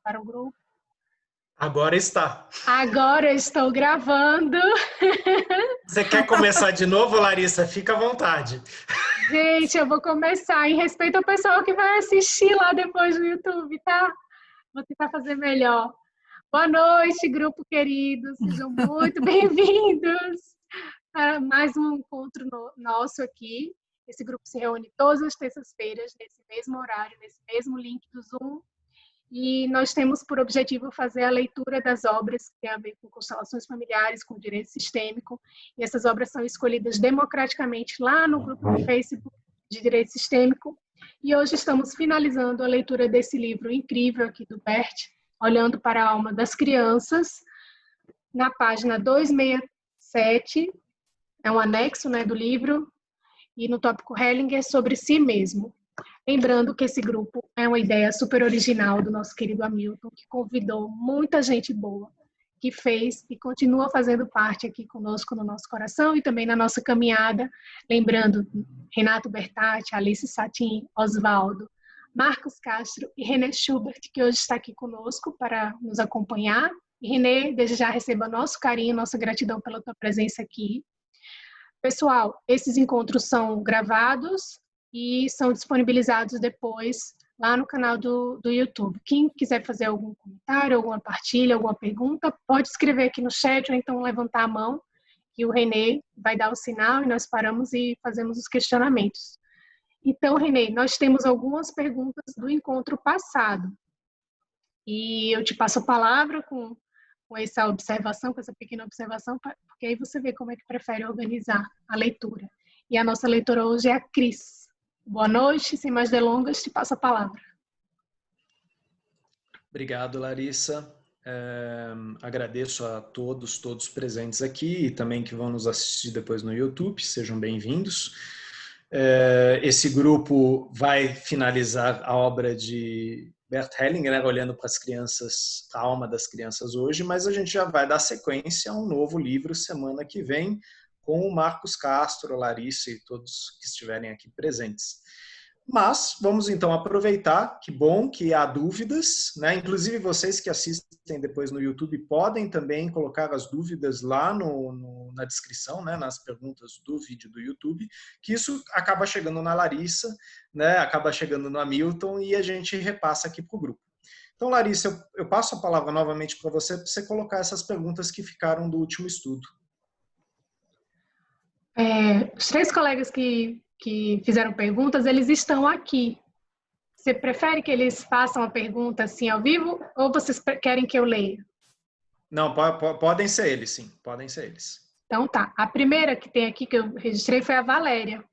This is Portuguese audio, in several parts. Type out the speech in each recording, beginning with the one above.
para o grupo? Agora está. Agora eu estou gravando. Você quer começar de novo, Larissa? Fica à vontade. Gente, eu vou começar em respeito ao pessoal que vai assistir lá depois no YouTube, tá? Vou tentar fazer melhor. Boa noite, grupo querido. Sejam muito bem-vindos a mais um encontro nosso aqui. Esse grupo se reúne todas as terças-feiras, nesse mesmo horário, nesse mesmo link do Zoom. E nós temos por objetivo fazer a leitura das obras que têm a ver com constelações familiares, com direito sistêmico. E essas obras são escolhidas democraticamente lá no grupo do Facebook de Direito Sistêmico. E hoje estamos finalizando a leitura desse livro incrível aqui do Bert, Olhando para a Alma das Crianças, na página 267, é um anexo, né, do livro, e no tópico Hellinger sobre si mesmo. Lembrando que esse grupo é uma ideia super original do nosso querido Hamilton, que convidou muita gente boa, que fez e continua fazendo parte aqui conosco no nosso coração e também na nossa caminhada. Lembrando Renato Bertatti, Alice Satin, Osvaldo, Marcos Castro e René Schubert, que hoje está aqui conosco para nos acompanhar. E René, desde já receba nosso carinho, nossa gratidão pela tua presença aqui. Pessoal, esses encontros são gravados e são disponibilizados depois lá no canal do YouTube. Quem quiser fazer algum comentário, alguma partilha, alguma pergunta, pode escrever aqui no chat ou então levantar a mão, que o René vai dar o sinal e nós paramos e fazemos os questionamentos. Então, René, nós temos algumas perguntas do encontro passado. E eu te passo a palavra com essa observação, com essa pequena observação, porque aí você vê como é que prefere organizar a leitura. E a nossa leitora hoje é a Cris. Boa noite, sem mais delongas, te passo a palavra. Obrigado, Larissa. Agradeço a todos presentes aqui e também que vão nos assistir depois no YouTube, sejam bem-vindos. Esse grupo vai finalizar a obra de Bert Hellinger, né, olhando para as crianças, a alma das crianças hoje, mas a gente já vai dar sequência a um novo livro semana que vem, com o Marcos Castro, a Larissa e todos que estiverem aqui presentes. Mas vamos então aproveitar, que bom que há dúvidas, né? Inclusive vocês que assistem depois no YouTube podem também colocar as dúvidas lá na descrição, né? Nas perguntas do vídeo do YouTube, que isso acaba chegando na Larissa, né? Acaba chegando no Hamilton e a gente repassa aqui para o grupo. Então, Larissa, eu passo a palavra novamente para você colocar essas perguntas que ficaram do último estudo. Os três colegas que fizeram perguntas, eles estão aqui. Você prefere que eles façam a pergunta assim ao vivo ou vocês querem que eu leia? Não, podem ser eles, sim. Podem ser eles. Então tá. A primeira que tem aqui que eu registrei foi a Valéria.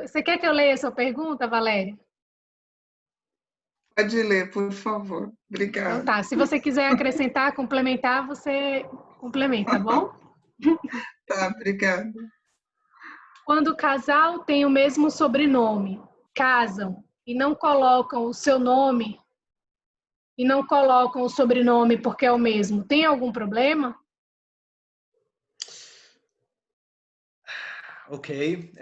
Você quer que eu leia a sua pergunta, Valéria? Pode ler, por favor. Obrigada. Então tá. Se você quiser acrescentar, complementar, você complementa, tá bom? Tá, obrigada. Quando o casal tem o mesmo sobrenome, casam e não colocam o seu nome e não colocam o sobrenome porque é o mesmo, tem algum problema? Ok.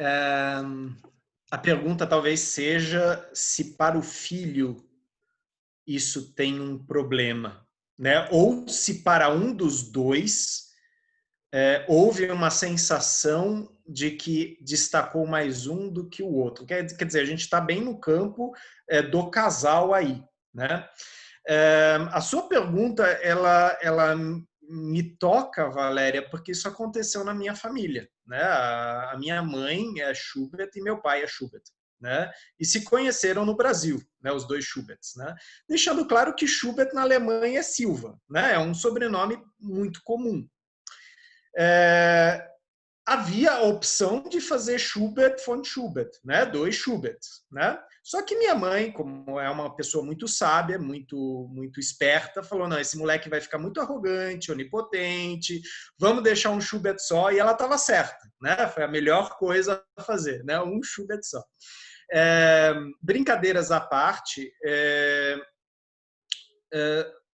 A pergunta talvez seja se para o filho isso tem um problema, né? Ou se para um dos dois houve uma sensação de que destacou mais um do que o outro. Quer dizer, a gente está bem no campo do casal aí, né? A sua pergunta, ela me toca, Valéria, porque isso aconteceu na minha família, né? A minha mãe é Schubert e meu pai é Schubert, né? E se conheceram no Brasil, né? Os dois Schuberts, né? Deixando claro que Schubert na Alemanha é Silva, né? É um sobrenome muito comum. Havia a opção de fazer Schubert von Schubert, né? Dois Schuberts, né? Só que minha mãe, como é uma pessoa muito sábia, muito esperta, falou, não, esse moleque vai ficar muito arrogante, onipotente, vamos deixar um Schubert só, e ela estava certa, né? Foi a melhor coisa a fazer, né? Um Schubert só. Brincadeiras à parte,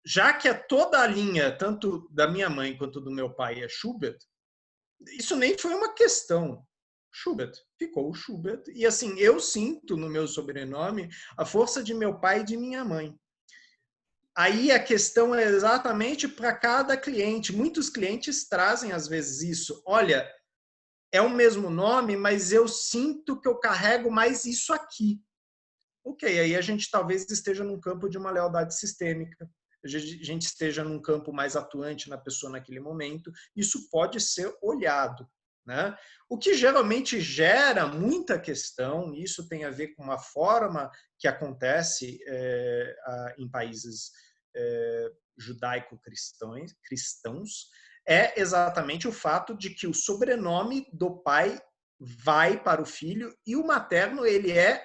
já que toda a linha, tanto da minha mãe quanto do meu pai, é Schubert, isso nem foi uma questão, Schubert. Ficou o Schubert. E assim, eu sinto no meu sobrenome a força de meu pai e de minha mãe. Aí a questão é exatamente para cada cliente. Muitos clientes trazem às vezes isso. Olha, é o mesmo nome, mas eu sinto que eu carrego mais isso aqui. Ok, aí a gente talvez esteja num campo de uma lealdade sistêmica. A gente esteja num campo mais atuante na pessoa naquele momento. Isso pode ser olhado, né? O que geralmente gera muita questão, e isso tem a ver com uma forma que acontece em países judaico-cristãos, é exatamente o fato de que o sobrenome do pai vai para o filho e o materno ele é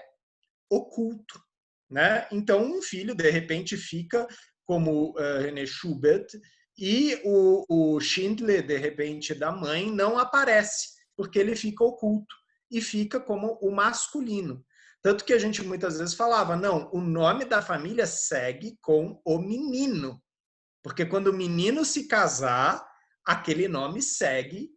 oculto, né? Então um filho de repente fica como René Schubert e o Schindler de repente da mãe não aparece porque ele fica oculto e fica como o masculino. Tanto que a gente muitas vezes falava, não, o nome da família segue com o menino, porque quando o menino se casar, aquele nome segue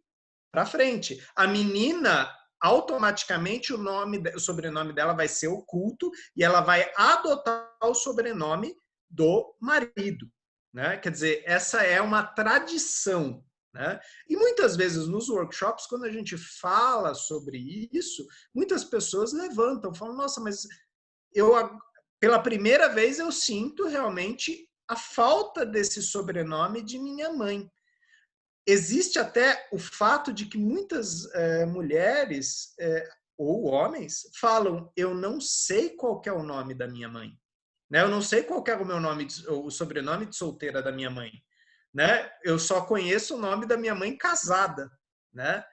para frente. A menina, automaticamente, o sobrenome dela vai ser oculto e ela vai adotar o sobrenome do marido. Né? Quer dizer, essa é uma tradição. Né? E muitas vezes nos workshops, quando a gente fala sobre isso, muitas pessoas levantam, falam, nossa, mas pela primeira vez eu sinto realmente a falta desse sobrenome de minha mãe. Existe até o fato de que muitas mulheres ou homens falam, eu não sei qual que é o nome da minha mãe. Né? Eu não sei qual que é o meu nome, o sobrenome de solteira da minha mãe. Né? Eu só conheço o nome da minha mãe casada. Né?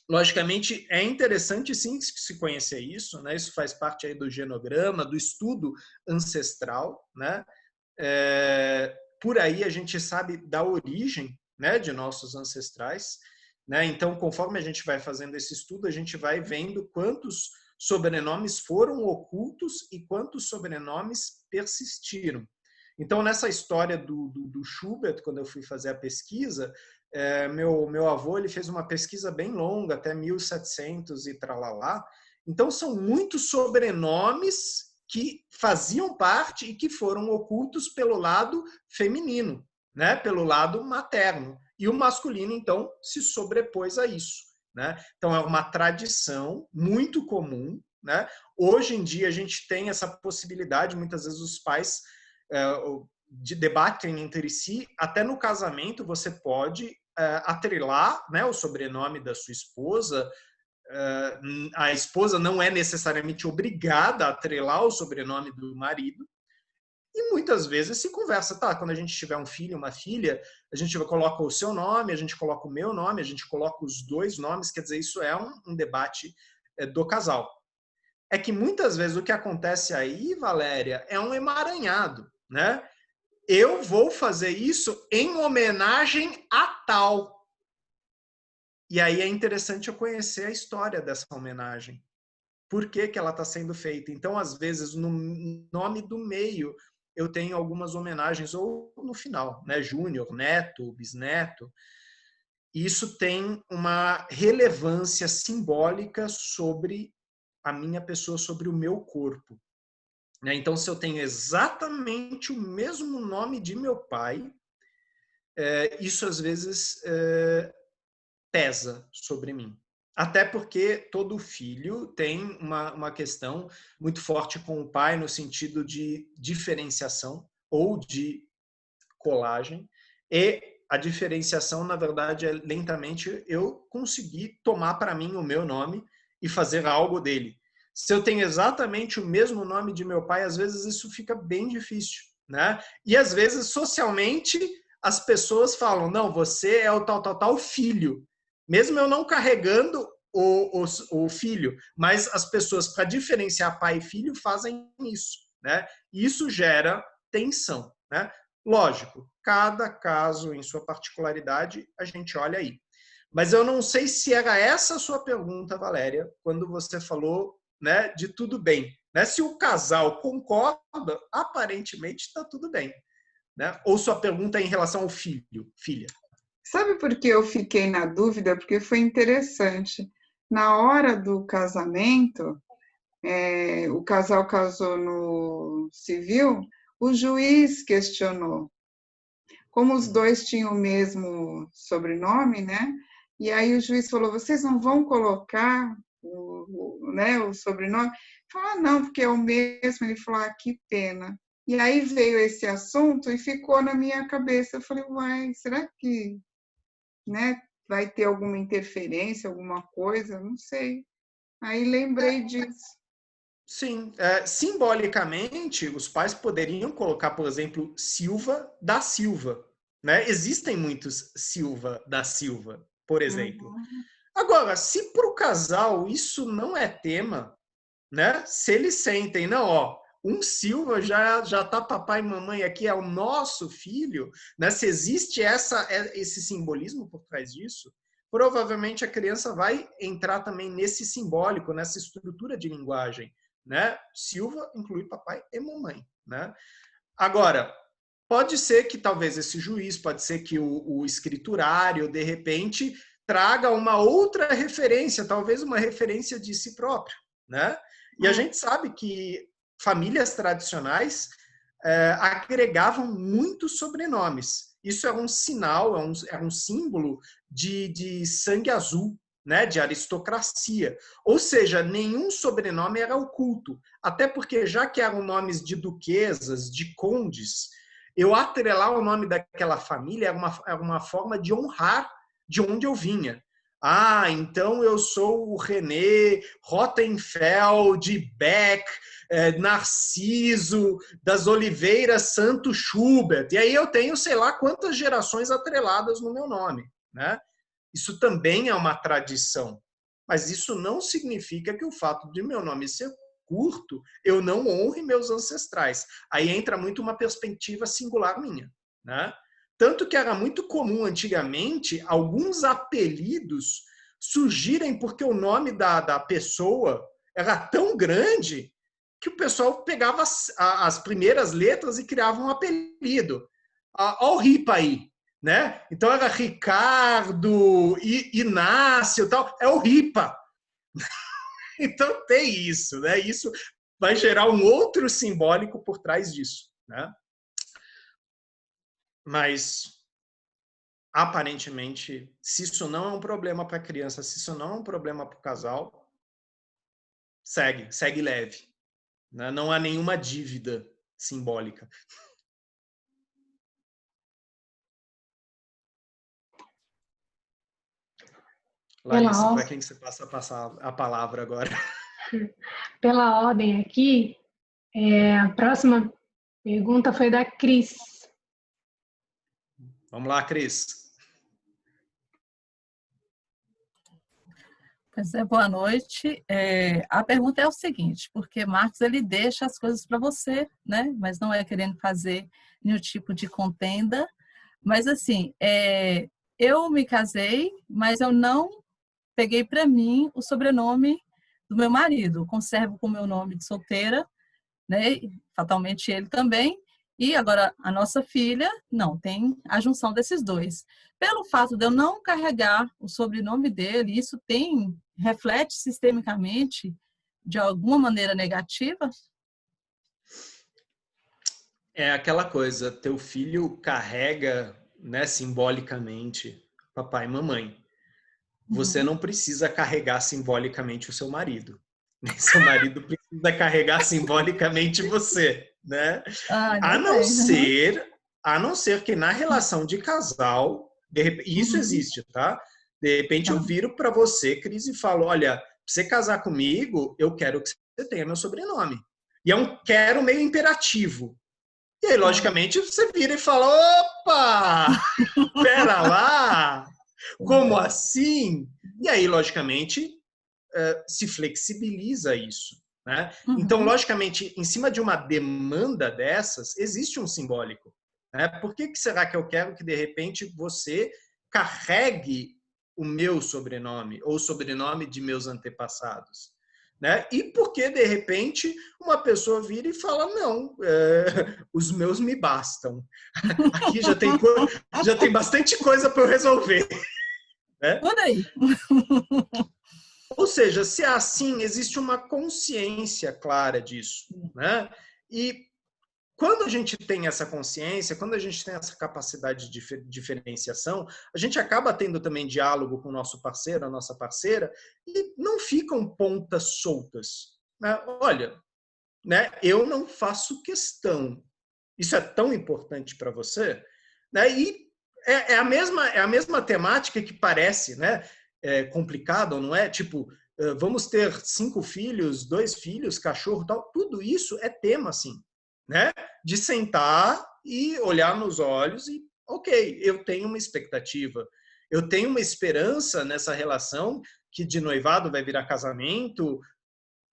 Logicamente, é interessante sim se conhecer isso. Né? Isso faz parte aí do genograma, do estudo ancestral. Né? Por aí a gente sabe da origem, né, de nossos ancestrais, né? Então, conforme a gente vai fazendo esse estudo, a gente vai vendo quantos sobrenomes foram ocultos e quantos sobrenomes persistiram. Então, nessa história do Schubert, quando eu fui fazer a pesquisa, meu avô ele fez uma pesquisa bem longa, até 1700 e tralalá. Então, são muitos sobrenomes que faziam parte e que foram ocultos pelo lado feminino, né? Pelo lado materno. E o masculino, então, se sobrepôs a isso. Né? Então, é uma tradição muito comum. Né? Hoje em dia, a gente tem essa possibilidade, muitas vezes os pais debatem entre si, até no casamento você pode atrelar, né, o sobrenome da sua esposa. A esposa não é necessariamente obrigada a atrelar o sobrenome do marido, e muitas vezes se conversa, tá, quando a gente tiver um filho, uma filha, a gente coloca o seu nome, a gente coloca o meu nome, a gente coloca os dois nomes, quer dizer, isso é um debate do casal. É que muitas vezes o que acontece aí, Valéria, é um emaranhado, né? Eu vou fazer isso em homenagem a tal. E aí é interessante eu conhecer a história dessa homenagem. Por que que ela está sendo feita? Então, às vezes, no nome do meio, eu tenho algumas homenagens, ou no final, né? Júnior, neto, bisneto. Isso tem uma relevância simbólica sobre a minha pessoa, sobre o meu corpo. Então, se eu tenho exatamente o mesmo nome de meu pai, isso às vezes pesa sobre mim. Até porque todo filho tem uma questão muito forte com o pai no sentido de diferenciação ou de colagem. E a diferenciação, na verdade, é lentamente eu conseguir tomar para mim o meu nome e fazer algo dele. Se eu tenho exatamente o mesmo nome de meu pai, às vezes isso fica bem difícil. Né? E às vezes, socialmente, as pessoas falam, não, você é o tal filho. Mesmo eu não carregando o filho, mas as pessoas, para diferenciar pai e filho, fazem isso. Né? E isso gera tensão. Né? Lógico, cada caso em sua particularidade, a gente olha aí. Mas eu não sei se era essa a sua pergunta, Valéria, quando você falou, né, de tudo bem. Né? Se o casal concorda, aparentemente está tudo bem. Né? Ou sua pergunta é em relação ao filho, filha? Sabe por que eu fiquei na dúvida? Porque foi interessante. na hora do casamento, o casal casou no civil, o juiz questionou. Como os dois tinham o mesmo sobrenome, né? E aí o juiz falou, vocês não vão colocar o sobrenome? Falou, não, porque é o mesmo. Ele falou, que pena. E aí veio esse assunto e ficou na minha cabeça. Eu falei, uai, será que, né, vai ter alguma interferência, alguma coisa? Não sei. Aí lembrei disso. Sim, simbolicamente, os pais poderiam colocar, por exemplo, Silva da Silva, né? Existem muitos Silva da Silva, por exemplo. Agora, se para o casal isso não é tema, né? Se eles sentem, não, ó, um Silva já tá papai e mamãe aqui, é o nosso filho, né? Se existe esse simbolismo por trás disso, provavelmente a criança vai entrar também nesse simbólico, nessa estrutura de linguagem, né? Silva inclui papai e mamãe, né? Agora, pode ser que talvez esse juiz, pode ser que o escriturário, de repente, traga uma outra referência, talvez uma referência de si próprio, né? E a gente sabe que famílias tradicionais agregavam muitos sobrenomes. Isso é um sinal, é um símbolo de sangue azul, né, de aristocracia. Ou seja, nenhum sobrenome era oculto. Até porque, já que eram nomes de duquesas, de condes, eu atrelar o nome daquela família era uma forma de honrar de onde eu vinha. Então eu sou o René Rothenfeld, Beck, Narciso, das Oliveiras, Santo Schubert. E aí eu tenho, sei lá, quantas gerações atreladas no meu nome, né? Isso também é uma tradição. Mas isso não significa que o fato de meu nome ser curto, eu não honre meus ancestrais. Aí entra muito uma perspectiva singular minha, né? Tanto que era muito comum antigamente alguns apelidos surgirem porque o nome da pessoa era tão grande que o pessoal pegava as primeiras letras e criava um apelido. Olha o Ripa aí, né? Então era Ricardo, Inácio e tal. É o Ripa. Então tem isso, né? Isso vai gerar um outro simbólico por trás disso, né? Mas aparentemente, se isso não é um problema para a criança, se isso não é um problema para o casal, segue leve, né? Não há nenhuma dívida simbólica. Larissa, para quem você passa a passar a palavra agora? Pela ordem aqui, a próxima pergunta foi da Cris. Vamos lá, Cris. Pois é, boa noite. A pergunta é o seguinte, porque Marcos ele deixa as coisas para você, né? Mas não é querendo fazer nenhum tipo de contenda. Mas assim, eu me casei, mas eu não peguei para mim o sobrenome do meu marido. Conservo com o meu nome de solteira, né? Fatalmente ele também. E agora a nossa filha, não, tem a junção desses dois. Pelo fato de eu não carregar o sobrenome dele, isso reflete sistemicamente de alguma maneira negativa? É aquela coisa, teu filho carrega, né, simbolicamente papai e mamãe. Você não precisa carregar simbolicamente o seu marido. Nem seu marido precisa carregar simbolicamente você, né? A não ser que na relação de casal, isso existe, tá? De repente eu viro para você, Cris, e falo, olha, pra você casar comigo, eu quero que você tenha meu sobrenome. E é um quero meio imperativo. E aí, logicamente, você vira e fala, opa, pera lá, como assim? E aí, logicamente, se flexibiliza isso, né? Então, logicamente, em cima de uma demanda dessas, existe um simbólico, né? Por que será que eu quero que, de repente, você carregue o meu sobrenome ou o sobrenome de meus antepassados? Né? E porque, de repente, uma pessoa vira e fala, não, os meus me bastam. Aqui já tem bastante coisa para eu resolver. Né? Por aí. Ou seja, se é assim, existe uma consciência clara disso, né? E quando a gente tem essa consciência, quando a gente tem essa capacidade de diferenciação, a gente acaba tendo também diálogo com o nosso parceiro, a nossa parceira, e não ficam pontas soltas, né? Olha, né, eu não faço questão. Isso é tão importante para você, né? E é a mesma temática que parece, né, complicada, ou não é? Tipo, vamos ter 5 filhos, 2 filhos, cachorro, tal. Tudo isso é tema, assim, né? De sentar e olhar nos olhos e, ok, eu tenho uma expectativa, eu tenho uma esperança nessa relação que de noivado vai virar casamento,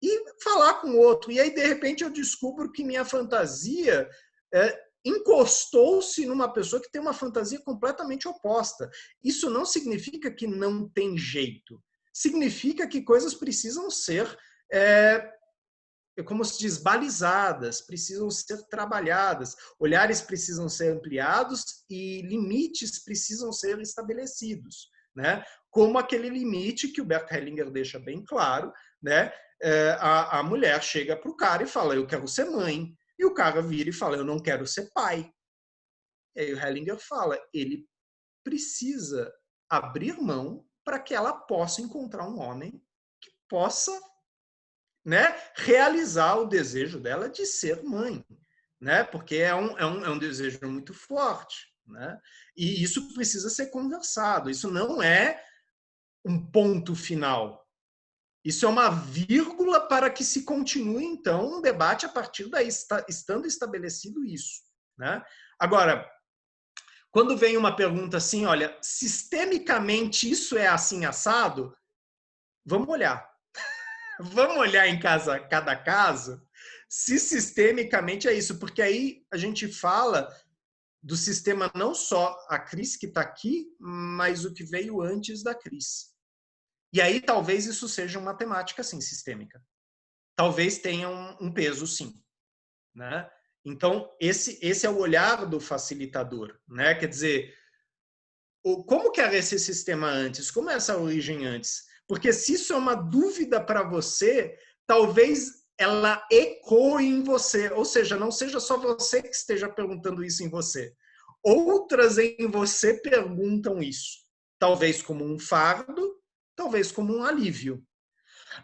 e falar com o outro. E aí, de repente, eu descubro que minha fantasia encostou-se numa pessoa que tem uma fantasia completamente oposta. Isso não significa que não tem jeito. Significa que coisas precisam ser, como se diz, balizadas, precisam ser trabalhadas, olhares precisam ser ampliados e limites precisam ser estabelecidos, né? Como aquele limite que o Bert Hellinger deixa bem claro, né? A mulher chega para o cara e fala, eu quero ser mãe. E o cara vira e fala, eu não quero ser pai. E aí o Hellinger fala, ele precisa abrir mão para que ela possa encontrar um homem que possa, né, realizar o desejo dela de ser mãe, né? Porque é um desejo muito forte, né? E isso precisa ser conversado. Isso não é um ponto final. Isso é uma vírgula para que se continue, então, um debate a partir daí, estando estabelecido isso, né? Agora, quando vem uma pergunta assim, olha, sistemicamente isso é assim assado? Vamos olhar. Vamos olhar em cada caso se sistemicamente é isso, porque aí a gente fala do sistema não só a Cris que está aqui, mas o que veio antes da Cris. E aí talvez isso seja uma temática, sim, sistêmica. Talvez tenha um peso, sim, né? Então, esse é o olhar do facilitador, né? Quer dizer, como que era esse sistema antes? Como é essa origem antes? Porque se isso é uma dúvida para você, talvez ela ecoe em você, ou seja, não seja só você que esteja perguntando isso em você. Outras em você perguntam isso. Talvez como um fardo, talvez como um alívio.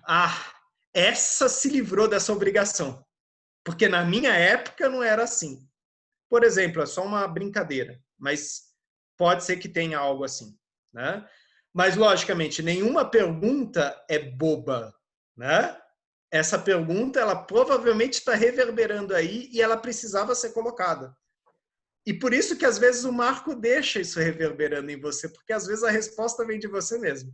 Ah, essa se livrou dessa obrigação. Porque na minha época não era assim. Por exemplo, é só uma brincadeira, mas pode ser que tenha algo assim, né? Mas, logicamente, nenhuma pergunta é boba, né? Essa pergunta, ela provavelmente está reverberando aí e ela precisava ser colocada. E por isso que, às vezes, o Marco deixa isso reverberando em você, porque, às vezes, a resposta vem de você mesmo.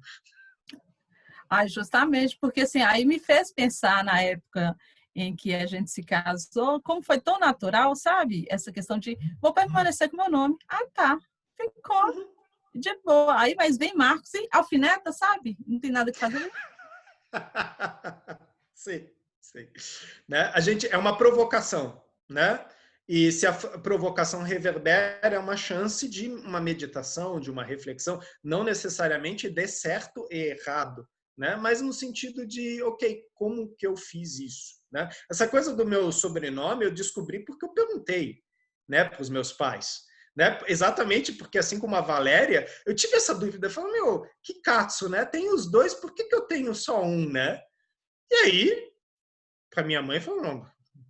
Justamente, porque assim, aí me fez pensar na época em que a gente se casou, como foi tão natural, sabe? Essa questão de, vou permanecer com meu nome. Ah, tá. Ficou de boa. Aí, mas vem Marcos e alfineta, sabe? Não tem nada que fazer. Sim, sim. Né? A gente, é uma provocação, né? E se a provocação reverbera, é uma chance de uma meditação, de uma reflexão, não necessariamente dê certo e errado, né? Mas no sentido de, ok, como que eu fiz isso? Né? Essa coisa do meu sobrenome eu descobri porque eu perguntei, né, para os meus pais. Né? Exatamente porque, assim como a Valéria, eu tive essa dúvida. Eu falei, meu, que katsu, né? Tem os dois, por que eu tenho só um, né? E aí, para minha mãe, falou, não,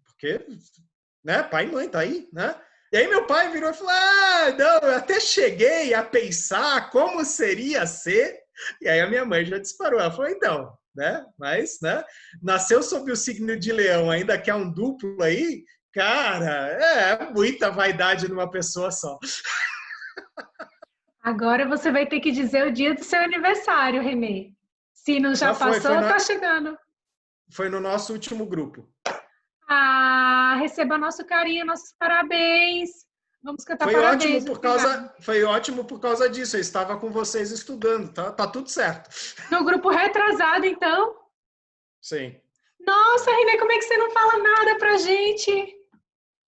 porque, né, pai e mãe, tá aí, né? E aí meu pai virou e falou, não, eu até cheguei a pensar como seria ser. E aí a minha mãe já disparou. Ela falou, então, né? Mas, né? Nasceu sob o signo de Leão, ainda quer um duplo aí, cara, é muita vaidade numa pessoa só. Agora você vai ter que dizer o dia do seu aniversário, Renê. Se não já passou, tá chegando. Foi no nosso último grupo. Receba nosso carinho, nossos parabéns. Vamos cantar parabéns. Foi ótimo por causa disso. Eu estava com vocês estudando, tá tudo certo. No grupo retrasado, então? Sim. Nossa, Renê, como é que você não fala nada pra gente?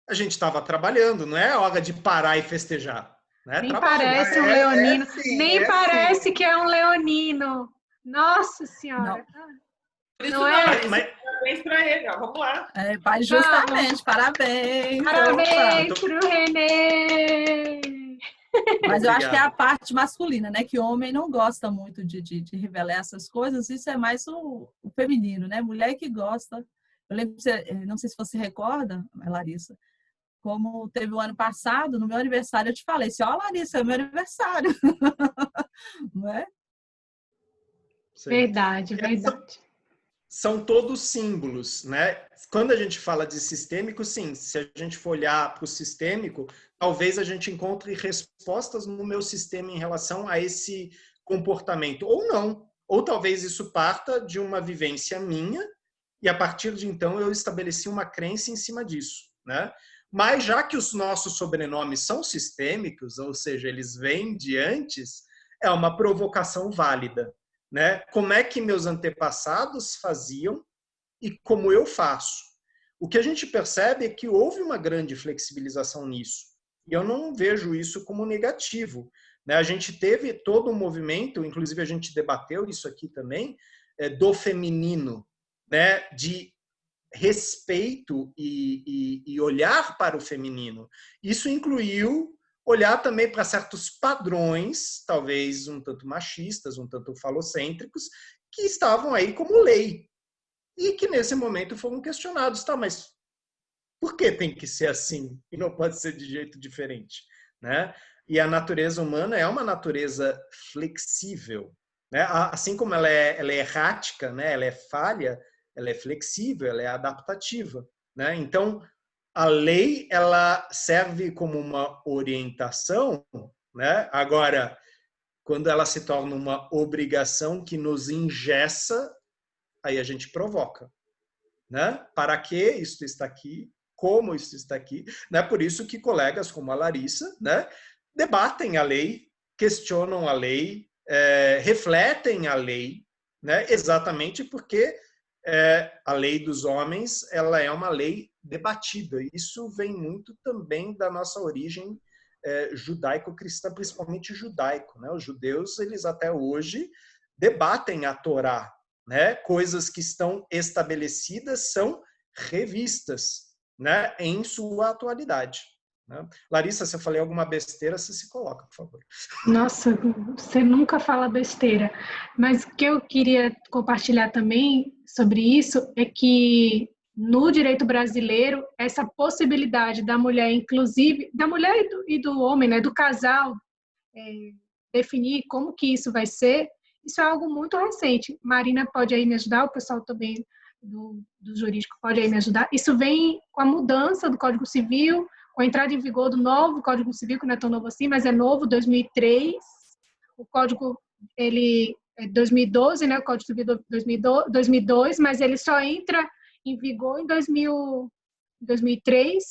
A gente estava trabalhando, não é hora de parar e festejar. Né? Nem parece um leonino. Nem parece que é um leonino. Nossa Senhora! Por isso, Não é? Parabéns para ele, ó. Vamos lá. Justamente, parabéns. Parabéns pro Renê! Mas eu acho que é a parte masculina, né? Que o homem não gosta muito de revelar essas coisas. Isso é mais o feminino, né? Mulher que gosta. Eu lembro, não sei se você recorda, Larissa, como teve o ano passado, no meu aniversário, eu te falei assim, ó, Larissa, é meu aniversário. Não é? Sim. Verdade, verdade. São todos símbolos, né? Quando a gente fala de sistêmico, sim, se a gente for olhar para o sistêmico, talvez a gente encontre respostas no meu sistema em relação a esse comportamento, ou não. Ou talvez isso parta de uma vivência minha, e a partir de então eu estabeleci uma crença em cima disso, né? Mas já que os nossos sobrenomes são sistêmicos, ou seja, eles vêm de antes, é uma provocação válida, né? Como é que meus antepassados faziam e como eu faço? O que a gente percebe é que houve uma grande flexibilização nisso. E eu não vejo isso como negativo, né? A gente teve todo um movimento, inclusive a gente debateu isso aqui também, do feminino, né? De respeito e olhar para o feminino. Isso incluiu olhar também para certos padrões, talvez um tanto machistas, um tanto falocêntricos, que estavam aí como lei. E que nesse momento foram questionados. Tá, mas por que tem que ser assim e não pode ser de jeito diferente? Né? E a natureza humana é uma natureza flexível. Né? Assim como ela é errática, né? Ela é falha, ela é flexível, ela é adaptativa. Né? Então, a lei ela serve como uma orientação, né? Agora, quando ela se torna uma obrigação que nos engessa, aí a gente provoca. Né? Para que isto está aqui? Como isto está aqui? Né? Por isso que colegas como a Larissa, né, debatem a lei, questionam a lei, refletem a lei, né, exatamente porque a lei dos homens ela é uma lei debatida. Isso vem muito também da nossa origem judaico-cristã, principalmente judaico. Né? Os judeus, eles até hoje debatem a Torá. Né? Coisas que estão estabelecidas são revistas, né? Em sua atualidade. Né? Larissa, se eu falei alguma besteira, você se coloca, por favor. Nossa, você nunca fala besteira. Mas o que eu queria compartilhar também sobre isso é que no direito brasileiro, essa possibilidade da mulher, inclusive, da mulher e do homem, né, do casal, definir como que isso vai ser, isso é algo muito recente. Marina pode aí me ajudar, o pessoal também do jurídico pode aí me ajudar. Isso vem com a mudança do Código Civil, com a entrada em vigor do novo Código Civil, que não é tão novo assim, mas é novo, 2003. O Código, ele é 2012, né? O Código Civil 2002, mas ele só entra em vigor em 2003.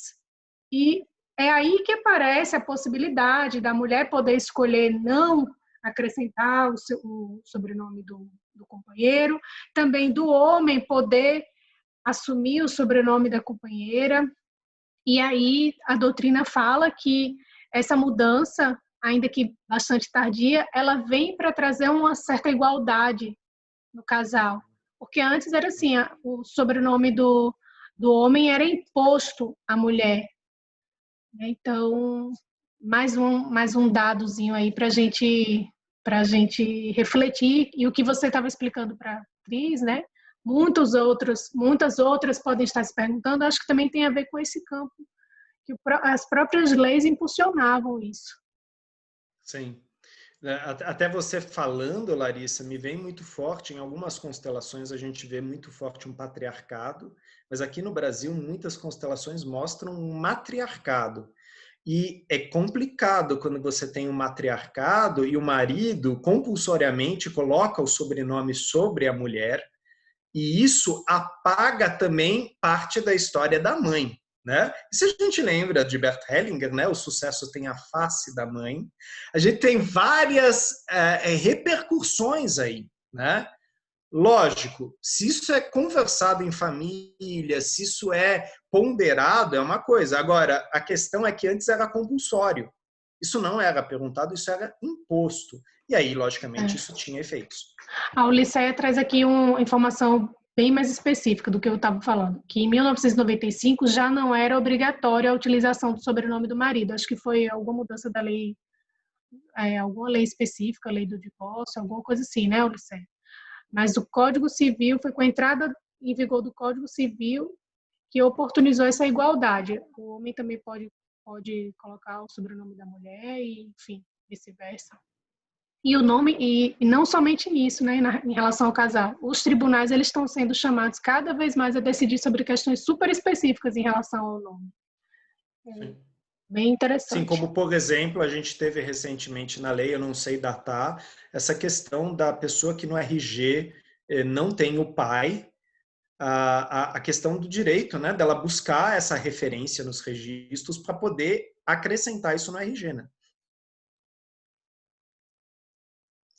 E é aí que aparece a possibilidade da mulher poder escolher não acrescentar o sobrenome do companheiro, também do homem poder assumir o sobrenome da companheira. E aí a doutrina fala que essa mudança, ainda que bastante tardia, ela vem para trazer uma certa igualdade no casal. Porque antes era assim, o sobrenome do homem era imposto à mulher. Então, mais um dadozinho aí para a gente refletir. E o que você estava explicando para a Cris, né? Muitas outras podem estar se perguntando, acho que também tem a ver com esse campo, que as próprias leis impulsionavam isso. Sim. Até você falando, Larissa, me vem muito forte, em algumas constelações a gente vê muito forte um patriarcado, mas aqui no Brasil muitas constelações mostram um matriarcado. E é complicado quando você tem um matriarcado e o marido compulsoriamente coloca o sobrenome sobre a mulher, e isso apaga também parte da história da mãe. Né? E se a gente lembra de Bert Hellinger, né, o sucesso tem a face da mãe, a gente tem várias repercussões aí. Né? Lógico, se isso é conversado em família, se isso é ponderado, é uma coisa. Agora, a questão é que antes era compulsório. Isso não era perguntado, isso era imposto. E aí, logicamente, isso tinha efeitos. A Ulisseia traz aqui uma informação bem mais específica do que eu estava falando, que em 1995 já não era obrigatória a utilização do sobrenome do marido. Acho que foi alguma mudança da lei, alguma lei específica, lei do divórcio, alguma coisa assim, né, Ulisseia? Mas o Código Civil foi com a entrada em vigor do Código Civil que oportunizou essa igualdade. O homem também pode colocar o sobrenome da mulher e, enfim, vice-versa. E o nome, e não somente nisso, né, em relação ao casal, os tribunais eles estão sendo chamados cada vez mais a decidir sobre questões super específicas em relação ao nome. Bem interessante. Sim, como por exemplo, a gente teve recentemente na lei, eu não sei datar, essa questão da pessoa que no RG não tem o pai, a questão do direito, né, dela buscar essa referência nos registros para poder acrescentar isso no RG, né?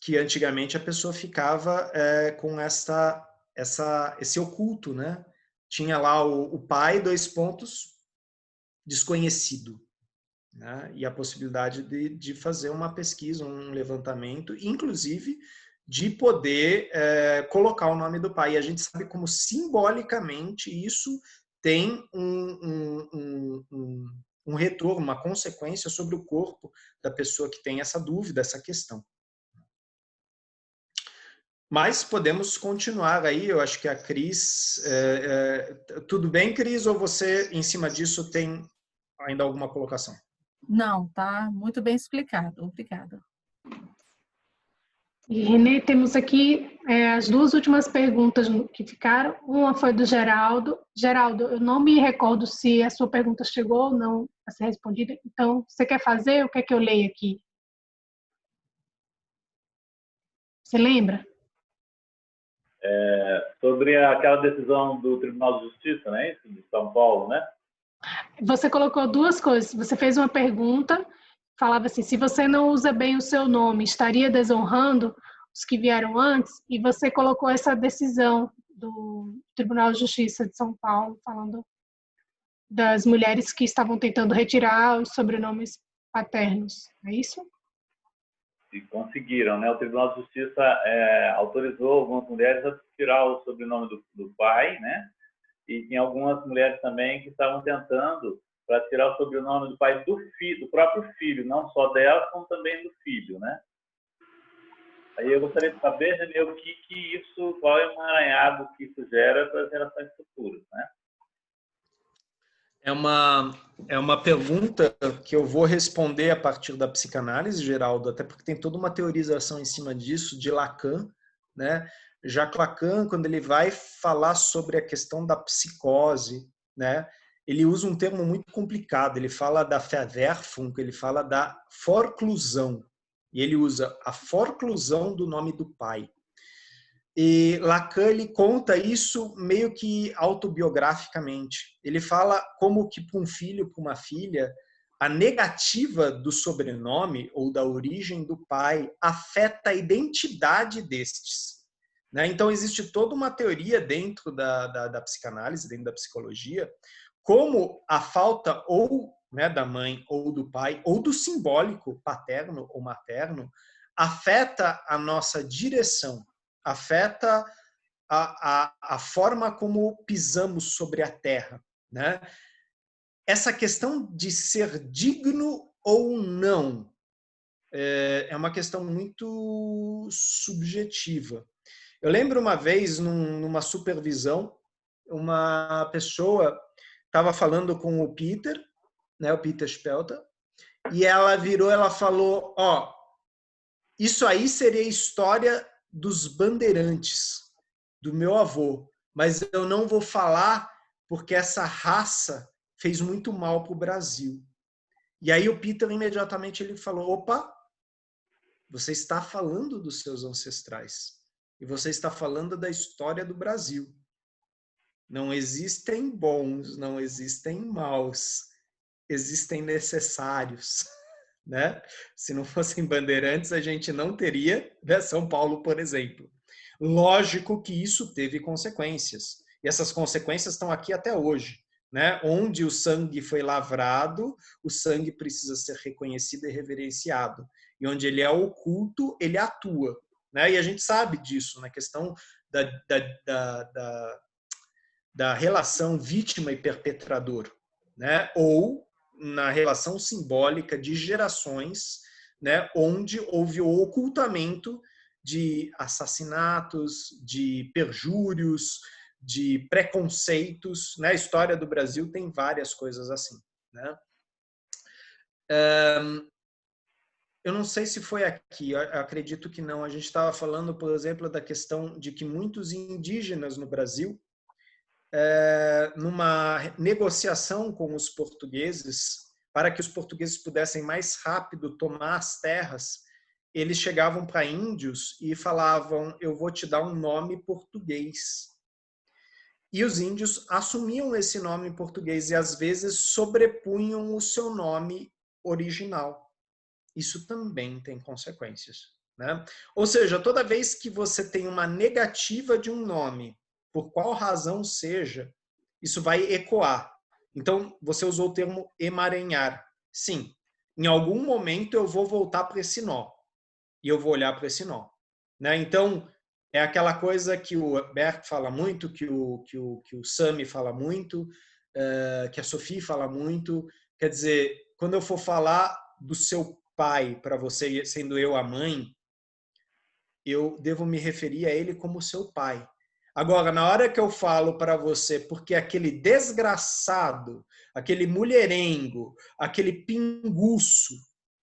Que antigamente a pessoa ficava com esse oculto, né? Tinha lá o pai, desconhecido, né? E a possibilidade de fazer uma pesquisa, um levantamento, inclusive de poder colocar o nome do pai. E a gente sabe como simbolicamente isso tem um retorno, uma consequência sobre o corpo da pessoa que tem essa dúvida, essa questão. Mas podemos continuar aí, eu acho que a Cris... tudo bem, Cris, ou você, em cima disso, tem ainda alguma colocação? Não, tá muito bem explicado. Obrigada. E, Renê, temos aqui as duas últimas perguntas que ficaram. Uma foi do Geraldo. Geraldo, eu não me recordo se a sua pergunta chegou ou não a ser respondida. Então, você quer fazer ou quer que eu leia aqui? Você lembra? Sobre aquela decisão do Tribunal de Justiça, né, de São Paulo, né? Você colocou duas coisas. Você fez uma pergunta, falava assim, se você não usa bem o seu nome, estaria desonrando os que vieram antes? E você colocou essa decisão do Tribunal de Justiça de São Paulo, falando das mulheres que estavam tentando retirar os sobrenomes paternos. É isso? E conseguiram, né? O Tribunal de Justiça autorizou algumas mulheres a tirar o sobrenome do pai, né? E tem algumas mulheres também que estavam tentando para tirar o sobrenome do pai do filho, do próprio filho, não só dela, como também do filho, né? Aí eu gostaria de saber, Renê, qual é o emaranhado que isso gera para as gerações futuras, né? É uma pergunta que eu vou responder a partir da psicanálise, Geraldo, até porque tem toda uma teorização em cima disso, de Lacan, né? Jacques Lacan, quando ele vai falar sobre a questão da psicose, né? Ele usa um termo muito complicado, ele fala da Verwerfung, ele fala da forclusão, e ele usa a forclusão do nome do pai. E Lacan ele conta isso meio que autobiograficamente. Ele fala como que para um filho, para uma filha, a negativa do sobrenome ou da origem do pai afeta a identidade destes. Né? Então, existe toda uma teoria dentro da psicanálise, dentro da psicologia, como a falta ou da mãe ou do pai, ou do simbólico paterno ou materno, afeta a nossa direção, afeta a forma como pisamos sobre a terra, né? Essa questão de ser digno ou não é uma questão muito subjetiva. Eu lembro uma vez, numa supervisão, uma pessoa estava falando com o Peter, né, o Peter Spelter, e ela falou, isso aí seria a história dos bandeirantes, do meu avô, mas eu não vou falar porque essa raça fez muito mal para o Brasil. E aí o Peter imediatamente ele falou, opa, você está falando dos seus ancestrais e você está falando da história do Brasil. Não existem bons, não existem maus, existem necessários. Né? Se não fossem bandeirantes, a gente não teria São Paulo, por exemplo. Lógico que isso teve consequências. E essas consequências estão aqui até hoje. Né? Onde o sangue foi lavrado, o sangue precisa ser reconhecido e reverenciado. E onde ele é oculto, ele atua. né? E a gente sabe disso na questão da relação vítima e perpetrador, né? Ou na relação simbólica de gerações, né? Onde houve o ocultamento de assassinatos, de perjúrios, de preconceitos, né? A história do Brasil tem várias coisas assim, né? Eu não sei se foi aqui, eu acredito que não. A gente estava falando, por exemplo, da questão de que muitos indígenas no Brasil, numa negociação com os portugueses, para que os portugueses pudessem mais rápido tomar as terras, eles chegavam para índios e falavam: eu vou te dar um nome português. E os índios assumiam esse nome em português e, às vezes, sobrepunham o seu nome original. Isso também tem consequências, né? Ou seja, toda vez que você tem uma negativa de um nome, por qual razão seja, isso vai ecoar. Então, você usou o termo emaranhar. Sim, em algum momento eu vou voltar para esse nó. E eu vou olhar para esse nó, né? Então, é aquela coisa que o Bert fala muito, que o Sami fala muito, que a Sophie fala muito. Quer dizer, quando eu for falar do seu pai para você, sendo eu a mãe, eu devo me referir a ele como seu pai. Agora, na hora que eu falo para você, porque aquele desgraçado, aquele mulherengo, aquele pinguço,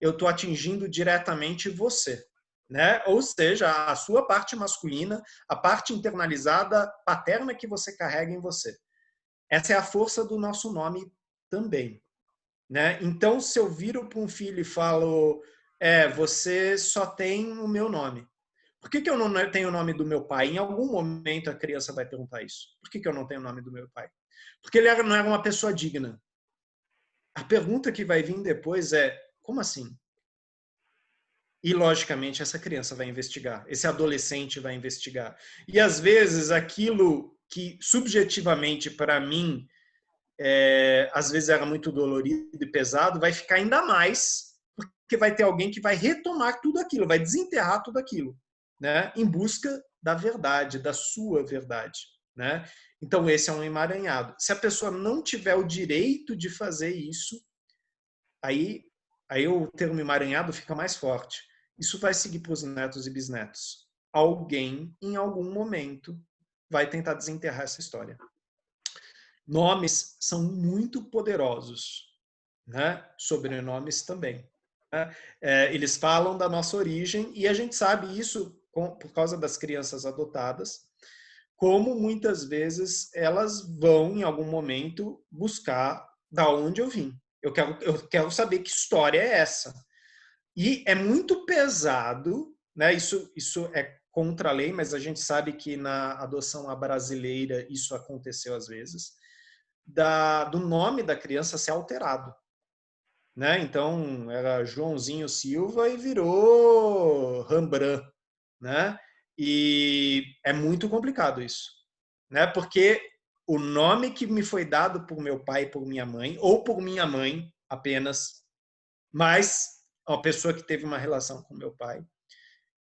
eu estou atingindo diretamente você, né? Ou seja, a sua parte masculina, a parte internalizada paterna que você carrega em você. Essa é a força do nosso nome também, né? Então, se eu viro para um filho e falo, você só tem o meu nome. Por que eu não tenho o nome do meu pai? Em algum momento a criança vai perguntar isso. Por que eu não tenho o nome do meu pai? Porque ele não era uma pessoa digna. A pergunta que vai vir depois é, como assim? E, logicamente, essa criança vai investigar. Esse adolescente vai investigar. E, às vezes, aquilo que, subjetivamente, para mim, às vezes era muito dolorido e pesado, vai ficar ainda mais, porque vai ter alguém que vai retomar tudo aquilo, vai desenterrar tudo aquilo, né? Em busca da verdade, da sua verdade, né? Então, esse é um emaranhado. Se a pessoa não tiver o direito de fazer isso, aí o termo emaranhado fica mais forte. Isso vai seguir para os netos e bisnetos. Alguém, em algum momento, vai tentar desenterrar essa história. Nomes são muito poderosos, né? Sobrenomes também. Né? Eles falam da nossa origem e a gente sabe isso por causa das crianças adotadas, como muitas vezes elas vão, em algum momento, buscar da onde eu vim. Eu quero saber que história é essa. E é muito pesado, né? Isso é contra a lei, mas a gente sabe que na adoção à brasileira isso aconteceu às vezes, do nome da criança ser alterado, né? Então era Joãozinho Silva e virou Rembrandt, né? E é muito complicado isso, né? Porque o nome que me foi dado por meu pai e por minha mãe, ou por minha mãe apenas, mas uma pessoa que teve uma relação com meu pai,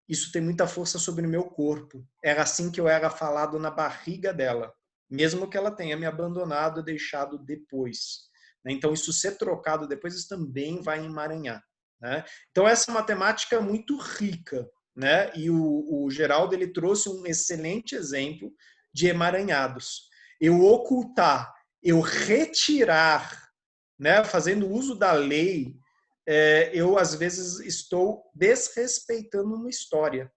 isso tem muita força sobre o meu corpo. Era assim que eu era falado na barriga dela, mesmo que ela tenha me abandonado e deixado depois. Então, isso ser trocado depois, isso também vai emaranhar, né? Então, essa é uma temática muito rica, né? E o Geraldo, ele trouxe um excelente exemplo de emaranhados. Eu ocultar, eu retirar, né? Fazendo uso da lei, eu, às vezes, estou desrespeitando uma história,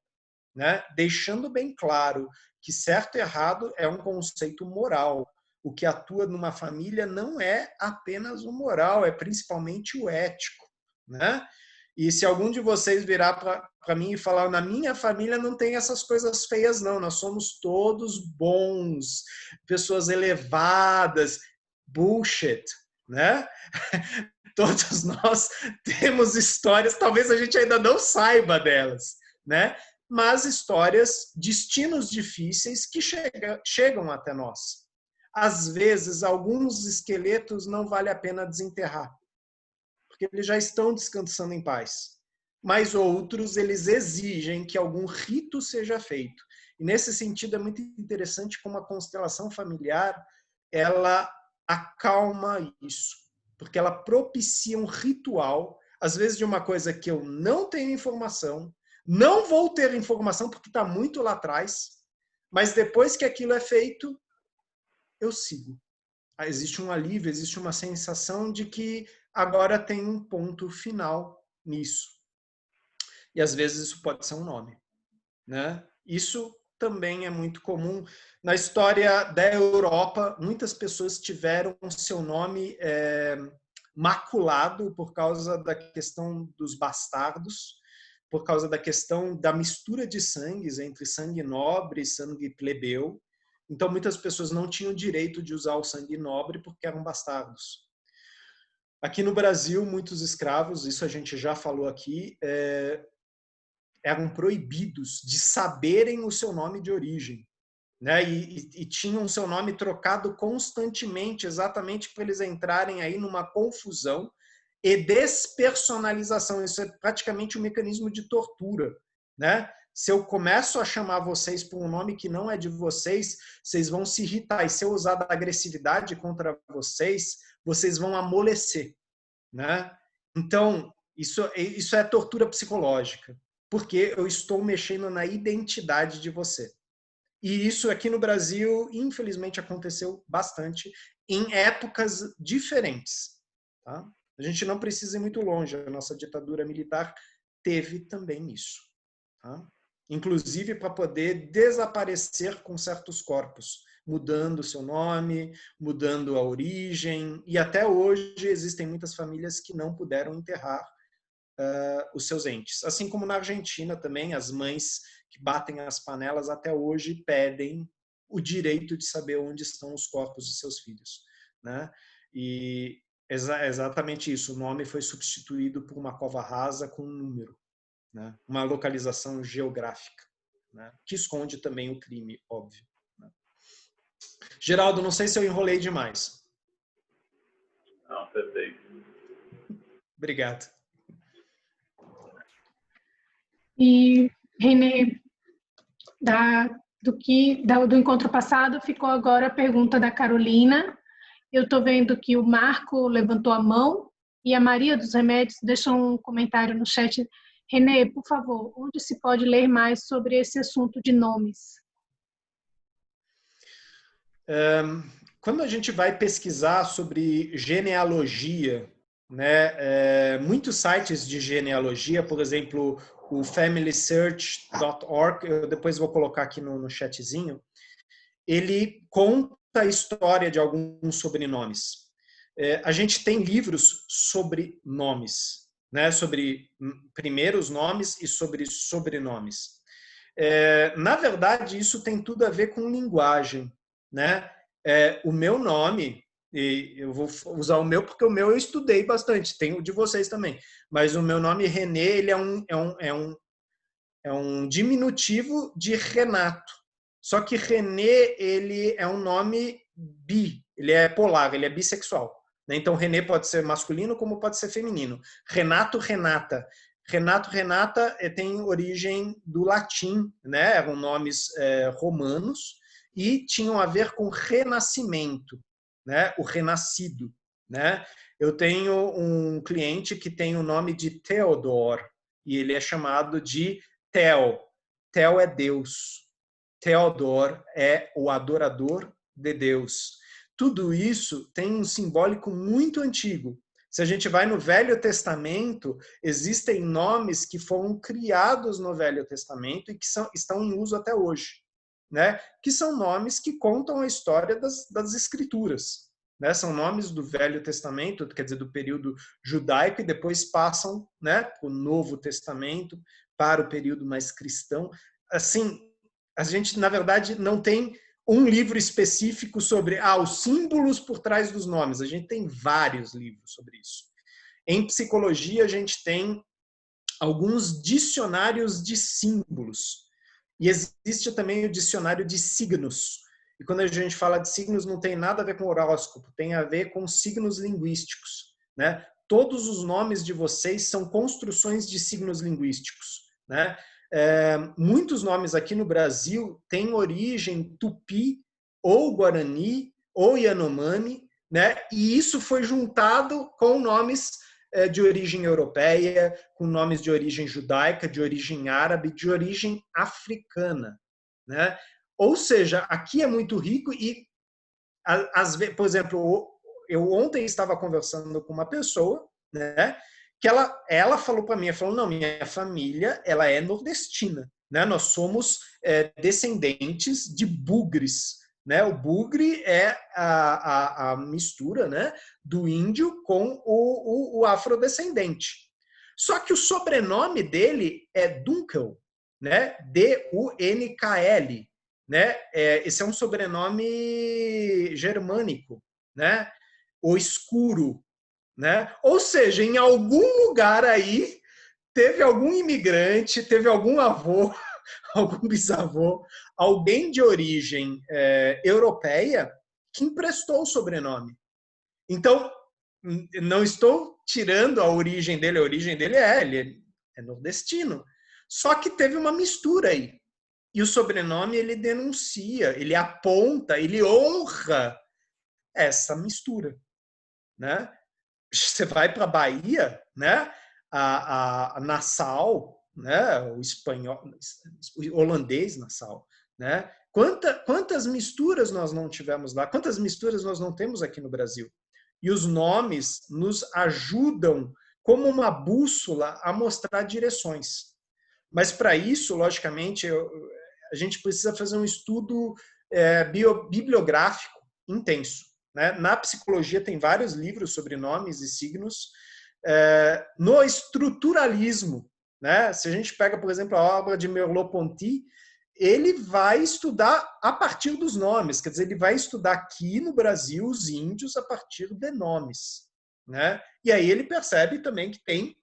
né? Deixando bem claro que certo e errado é um conceito moral. O que atua numa família não é apenas o moral, é principalmente o ético, né? E se algum de vocês virar para mim e falar, na minha família não tem essas coisas feias, não, nós somos todos bons, pessoas elevadas, bullshit, né? Todos nós temos histórias, talvez a gente ainda não saiba delas, né? Mas histórias, destinos difíceis que chegam até nós. Às vezes, alguns esqueletos não vale a pena desenterrar, porque eles já estão descansando em paz. mas outros eles exigem que algum rito seja feito. E nesse sentido é muito interessante como a constelação familiar ela acalma isso, porque ela propicia um ritual, às vezes de uma coisa que eu não tenho informação, não vou ter informação porque está muito lá atrás, mas depois que aquilo é feito, eu sigo. Existe um alívio, existe uma sensação de que agora tem um ponto final nisso. E às vezes isso pode ser um nome, né? Isso também é muito comum. Na história da Europa, muitas pessoas tiveram seu nome maculado por causa da questão dos bastardos, por causa da questão da mistura de sangues entre sangue nobre e sangue plebeu. Então, muitas pessoas não tinham direito de usar o sangue nobre porque eram bastardos. Aqui no Brasil, muitos escravos, isso a gente já falou aqui, eram proibidos de saberem o seu nome de origem, né? E tinham o seu nome trocado constantemente, exatamente para eles entrarem aí numa confusão e despersonalização. Isso é praticamente um mecanismo de tortura, né? Se eu começo a chamar vocês por um nome que não é de vocês, vocês vão se irritar. E se eu usar da agressividade contra vocês, vocês vão amolecer, né? Então, isso é tortura psicológica, porque eu estou mexendo na identidade de você. E isso aqui no Brasil, infelizmente, aconteceu bastante em épocas diferentes. Tá? A gente não precisa ir muito longe. A nossa ditadura militar teve também isso. Tá? Inclusive para poder desaparecer com certos corpos, mudando o seu nome, mudando a origem. E até hoje existem muitas famílias que não puderam enterrar os seus entes. Assim como na Argentina também, as mães que batem as panelas até hoje pedem o direito de saber onde estão os corpos de seus filhos, né? E exatamente isso, o nome foi substituído por uma cova rasa com um número, né? Uma localização geográfica, né? Que esconde também o crime, óbvio, né? Geraldo, não sei se eu enrolei demais. Não, perfeito. Obrigado. E, Renê, do encontro passado, ficou agora a pergunta da Carolina. Eu estou vendo que o Marco levantou a mão e a Maria dos Remédios deixou um comentário no chat. Renê, por favor, onde se pode ler mais sobre esse assunto de nomes? Quando a gente vai pesquisar sobre genealogia, né, muitos sites de genealogia, por exemplo, o familysearch.org, eu depois vou colocar aqui no chatzinho, ele conta a história de alguns sobrenomes. A gente tem livros sobre nomes, né, sobre primeiros nomes e sobre sobrenomes. Na verdade, isso tem tudo a ver com linguagem, né? O meu nome, e eu vou usar o meu porque o meu eu estudei bastante, tem o de vocês também, mas o meu nome Renê, ele é um diminutivo de Renato. Só que Renê, ele é um nome bi, ele é polar, ele é bissexual, né? Então Renê pode ser masculino como pode ser feminino. Renato, Renata. Renato, Renata tem origem do latim, né? Eram nomes romanos e tinham a ver com renascimento, né? O renascido, né? Eu tenho um cliente que tem o nome de Theodor e ele é chamado de Theo. Theo é Deus. Theodor é o adorador de Deus. Tudo isso tem um simbólico muito antigo. Se a gente vai no Velho Testamento, existem nomes que foram criados no Velho Testamento e que estão em uso até hoje, né? Que são nomes que contam a história das Escrituras, né? São nomes do Velho Testamento, quer dizer, do período judaico, e depois passam, né, para o Novo Testamento, para o período mais cristão. Assim, a gente, na verdade, não tem um livro específico sobre os símbolos por trás dos nomes. A gente tem vários livros sobre isso. Em psicologia, a gente tem alguns dicionários de símbolos. E existe também o dicionário de signos. E quando a gente fala de signos, não tem nada a ver com horóscopo, tem a ver com signos linguísticos, né? todos os nomes de vocês são construções de signos linguísticos, né? Muitos nomes aqui no Brasil têm origem tupi, ou guarani, ou yanomami, né? E isso foi juntado com nomes de origem europeia, com nomes de origem judaica, de origem árabe, de origem africana, né? Ou seja, aqui é muito rico e, por exemplo, eu ontem estava conversando com uma pessoa, né, que ela falou para mim, falou, não, minha família ela é nordestina, né? Nós somos descendentes de bugres, né? O bugre é a mistura, né, do índio com o afrodescendente. Só que o sobrenome dele é Dunkel, né? D-U-N-K-L, né? Esse é um sobrenome germânico, né? O escuro, né? Ou seja, em algum lugar aí teve algum imigrante, teve algum avô, algum bisavô, alguém de origem europeia que emprestou o sobrenome. Então, não estou tirando a origem dele ele é nordestino. Só que teve uma mistura aí. E o sobrenome ele denuncia, ele aponta, ele honra essa mistura, né? Você vai para a Bahia, né? A Nassau, né? O espanhol, o holandês Nassau, né? Quantas misturas nós não tivemos lá? Quantas misturas nós não temos aqui no Brasil? E os nomes nos ajudam como uma bússola a mostrar direções. Mas para isso, logicamente, a gente precisa fazer um estudo bibliográfico intenso, né? Na psicologia tem vários livros sobre nomes e signos. No estruturalismo, né? Se a gente pega, por exemplo, a obra de Merleau-Ponty, ele vai estudar a partir dos nomes, quer dizer, ele vai estudar aqui no Brasil os índios a partir de nomes, né? E aí ele percebe também que tem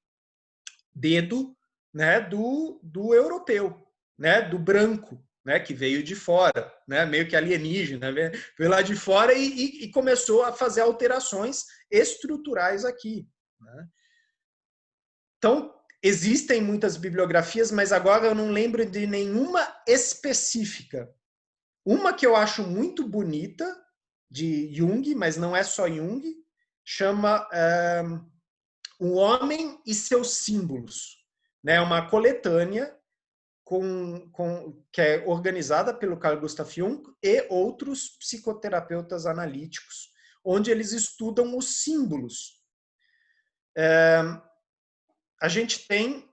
dedo, né, do europeu, né, do branco, né, que veio de fora, né, meio que alienígena, né, veio lá de fora e começou a fazer alterações estruturais aqui, né? Então, existem muitas bibliografias, mas agora eu não lembro de nenhuma específica. Uma que eu acho muito bonita, de Jung, mas não é só Jung, chama O Homem e Seus Símbolos. É uma coletânea que é organizada pelo Carl Gustav Jung e outros psicoterapeutas analíticos, onde eles estudam os símbolos. A gente tem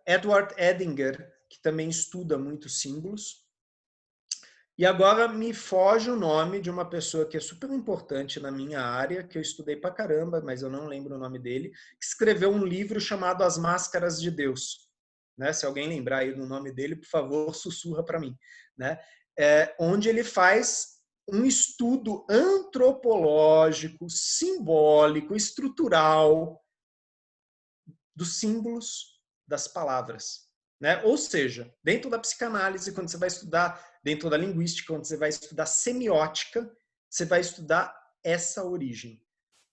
Edward Edinger, que também estuda muitos símbolos. E agora me foge o nome de uma pessoa que é super importante na minha área, que eu estudei pra caramba, mas eu não lembro o nome dele, que escreveu um livro chamado As Máscaras de Deus. Né? Se alguém lembrar aí do nome dele, por favor, sussurra para mim. Né? Onde ele faz um estudo antropológico, simbólico, estrutural dos símbolos das palavras. Né? Ou seja, dentro da psicanálise, quando você vai estudar, dentro da linguística, quando você vai estudar semiótica, você vai estudar essa origem.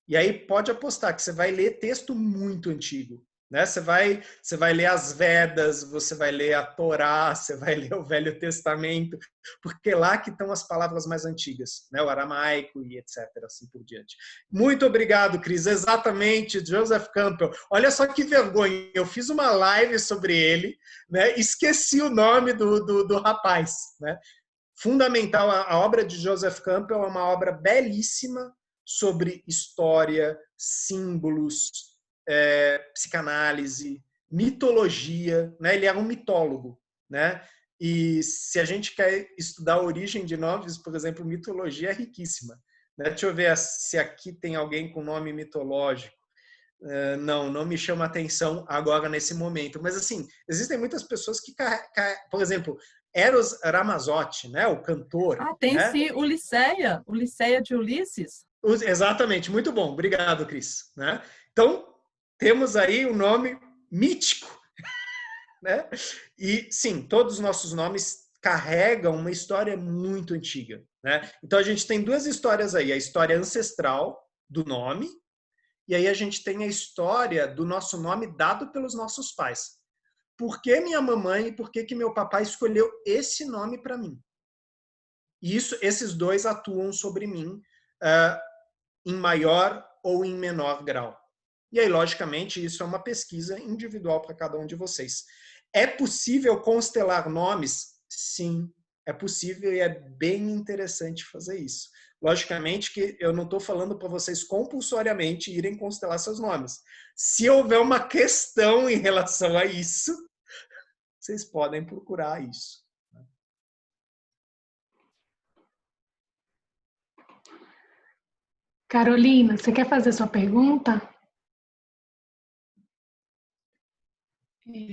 E aí pode apostar que você vai ler texto muito antigo. Né? Você vai ler as Vedas, você vai ler a Torá, você vai ler o Velho Testamento, porque lá que estão as palavras mais antigas, né? O aramaico e etc. Assim por diante. Muito obrigado, Cris. Exatamente, Joseph Campbell. Olha só que vergonha, eu fiz uma live sobre ele, né? Esqueci o nome do rapaz. Né? Fundamental, a obra de Joseph Campbell é uma obra belíssima sobre história, símbolos, psicanálise, mitologia, né? Ele era um mitólogo, né? E se a gente quer estudar a origem de nomes, por exemplo, mitologia é riquíssima, né? Deixa eu ver se aqui tem alguém com nome mitológico. Não me chama atenção agora nesse momento, mas assim, existem muitas pessoas que, por exemplo, Eros Ramazzotti, né? O cantor. Tem né? sim, o Liceia de Ulisses. Exatamente, muito bom, obrigado, Cris. Né? Então, temos aí um nome mítico, né? E sim, todos os nossos nomes carregam uma história muito antiga, né? Então a gente tem duas histórias aí, a história ancestral, do nome, e aí a gente tem a história do nosso nome dado pelos nossos pais. Por que minha mamãe e por que meu papai escolheu esse nome para mim? E esses dois atuam sobre mim em maior ou em menor grau. E aí, logicamente, isso é uma pesquisa individual para cada um de vocês. É possível constelar nomes? Sim, é possível e é bem interessante fazer isso. Logicamente que eu não estou falando para vocês compulsoriamente irem constelar seus nomes. Se houver uma questão em relação a isso, vocês podem procurar isso. Carolina, você quer fazer sua pergunta?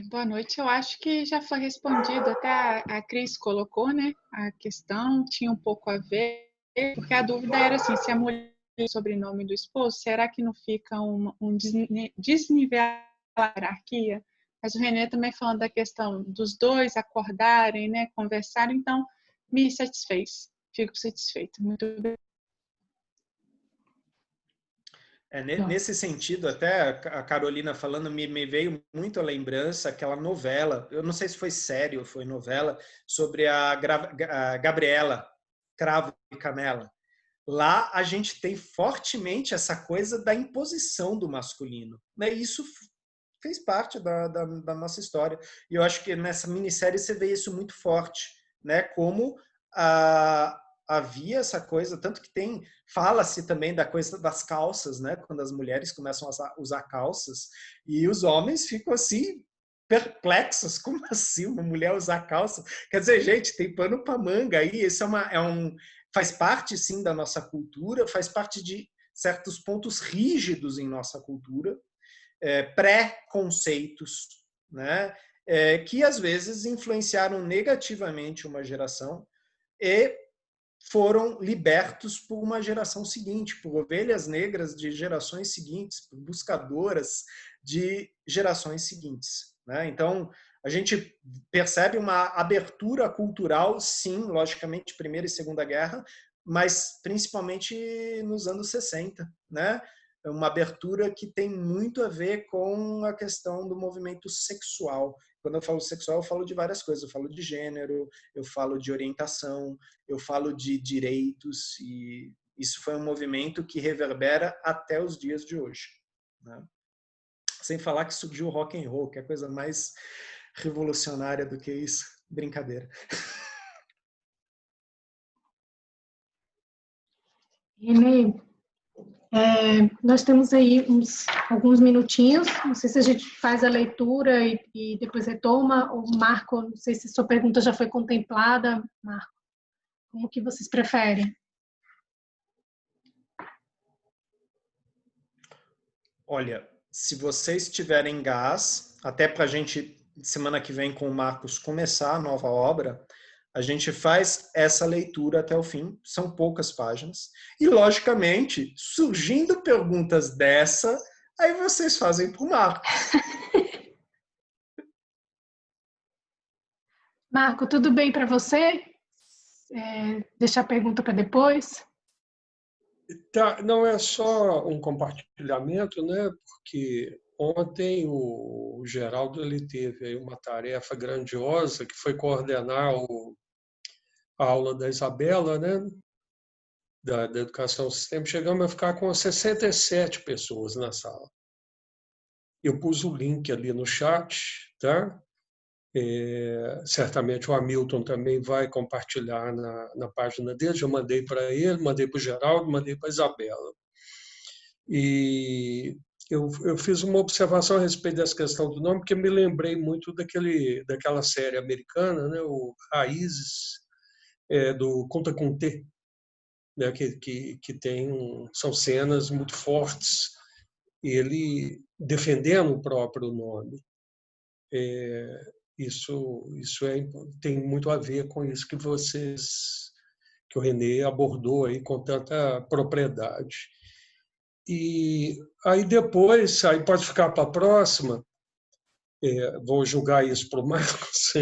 Boa noite. Eu acho que já foi respondido, até a Cris colocou, né? A questão tinha um pouco a ver, porque a dúvida era assim, se a mulher tem o sobrenome do esposo, será que não fica um desnivelar a hierarquia? Mas o Renê também falando da questão dos dois acordarem, né? Conversarem, então me satisfez. Fico satisfeita. Muito bem. Nesse sentido, até a Carolina falando, me veio muito a lembrança aquela novela, eu não sei se foi série ou foi novela, sobre a Gabriela, Cravo e Canela. Lá a gente tem fortemente essa coisa da imposição do masculino. Né? Isso fez parte da nossa história. E eu acho que nessa minissérie você vê isso muito forte, né? Como havia essa coisa, tanto que fala-se também da coisa das calças, né? Quando as mulheres começam a usar calças e os homens ficam assim perplexos, como assim uma mulher usar calça? Quer dizer, gente, tem pano para manga aí, isso faz parte sim da nossa cultura, faz parte de certos pontos rígidos em nossa cultura, pré-conceitos, né? Que às vezes influenciaram negativamente uma geração e foram libertos por uma geração seguinte, por ovelhas negras de gerações seguintes, por buscadoras de gerações seguintes. Né? Então, a gente percebe uma abertura cultural, sim, logicamente, Primeira e Segunda Guerra, mas principalmente nos anos 60, né? Uma abertura que tem muito a ver com a questão do movimento sexual. Quando eu falo sexual, eu falo de várias coisas. Eu falo de gênero, eu falo de orientação, eu falo de direitos, e isso foi um movimento que reverbera até os dias de hoje. Né? Sem falar que surgiu o rock and roll, que é a coisa mais revolucionária do que isso. Brincadeira. Renê, nós temos aí alguns minutinhos, não sei se a gente faz a leitura e depois retoma, ou Marco, não sei se sua pergunta já foi contemplada, Marco, como que vocês preferem? Olha, se vocês tiverem gás, até para a gente, semana que vem com o Marcos, começar a nova obra, a gente faz essa leitura até o fim, são poucas páginas. E, logicamente, surgindo perguntas dessa, aí vocês fazem para o Marcos. Marco, tudo bem para você? Deixar a pergunta para depois? Tá, não é só um compartilhamento, né? Porque ontem o Geraldo ele teve aí uma tarefa grandiosa que foi coordenar a aula da Isabela, né? Da Educação Sistema. Chegamos a ficar com 67 pessoas na sala. Eu pus o link ali no chat, tá? Certamente o Hamilton também vai compartilhar na página dele. Já mandei para ele, mandei para o Geraldo, mandei para a Isabela. E eu fiz uma observação a respeito dessa questão do nome, porque me lembrei muito daquela série americana, né, o Raízes, do Conta com T, né, que são cenas muito fortes, ele defendendo o próprio nome. Isso tem muito a ver com isso que o Renê abordou aí com tanta propriedade. E aí depois, aí pode ficar para a próxima, vou julgar isso para o Marcos,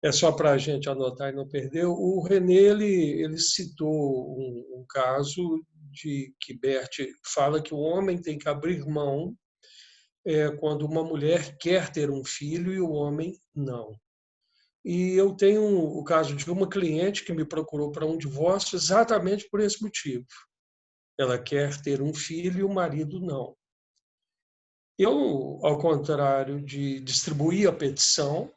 é só para a gente anotar e não perder. O Renê ele citou um caso de que Bert fala que o homem tem que abrir mão quando uma mulher quer ter um filho e o homem não. E eu tenho o caso de uma cliente que me procurou para um divórcio exatamente por esse motivo. Ela quer ter um filho e o marido não. Eu, ao contrário de distribuir a petição,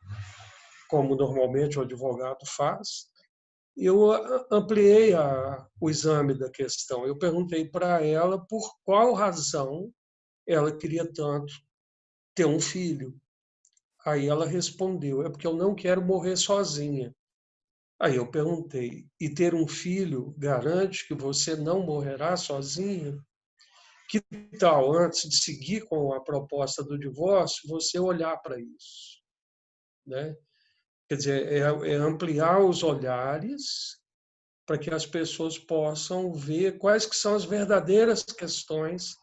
como normalmente o advogado faz, eu ampliei o exame da questão. Eu perguntei para ela por qual razão ela queria tanto ter um filho. Aí ela respondeu, é porque eu não quero morrer sozinha. Aí eu perguntei, e ter um filho garante que você não morrerá sozinha? Que tal, antes de seguir com a proposta do divórcio, você olhar para isso? Né? Quer dizer, é ampliar os olhares para que as pessoas possam ver quais que são as verdadeiras questões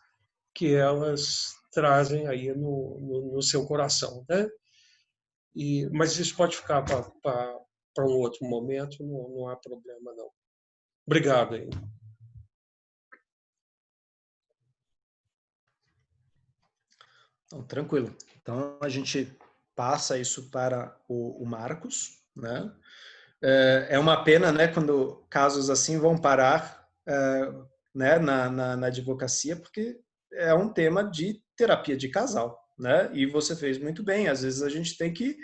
que elas trazem aí no seu coração. Né? Mas isso pode ficar para um outro momento, não há problema, não. Obrigado aí. Então, tranquilo. Então, a gente passa isso para o Marcos, né? É uma pena, né, quando casos assim vão parar né, na advocacia, porque é um tema de terapia de casal, né? E você fez muito bem. Às vezes a gente tem que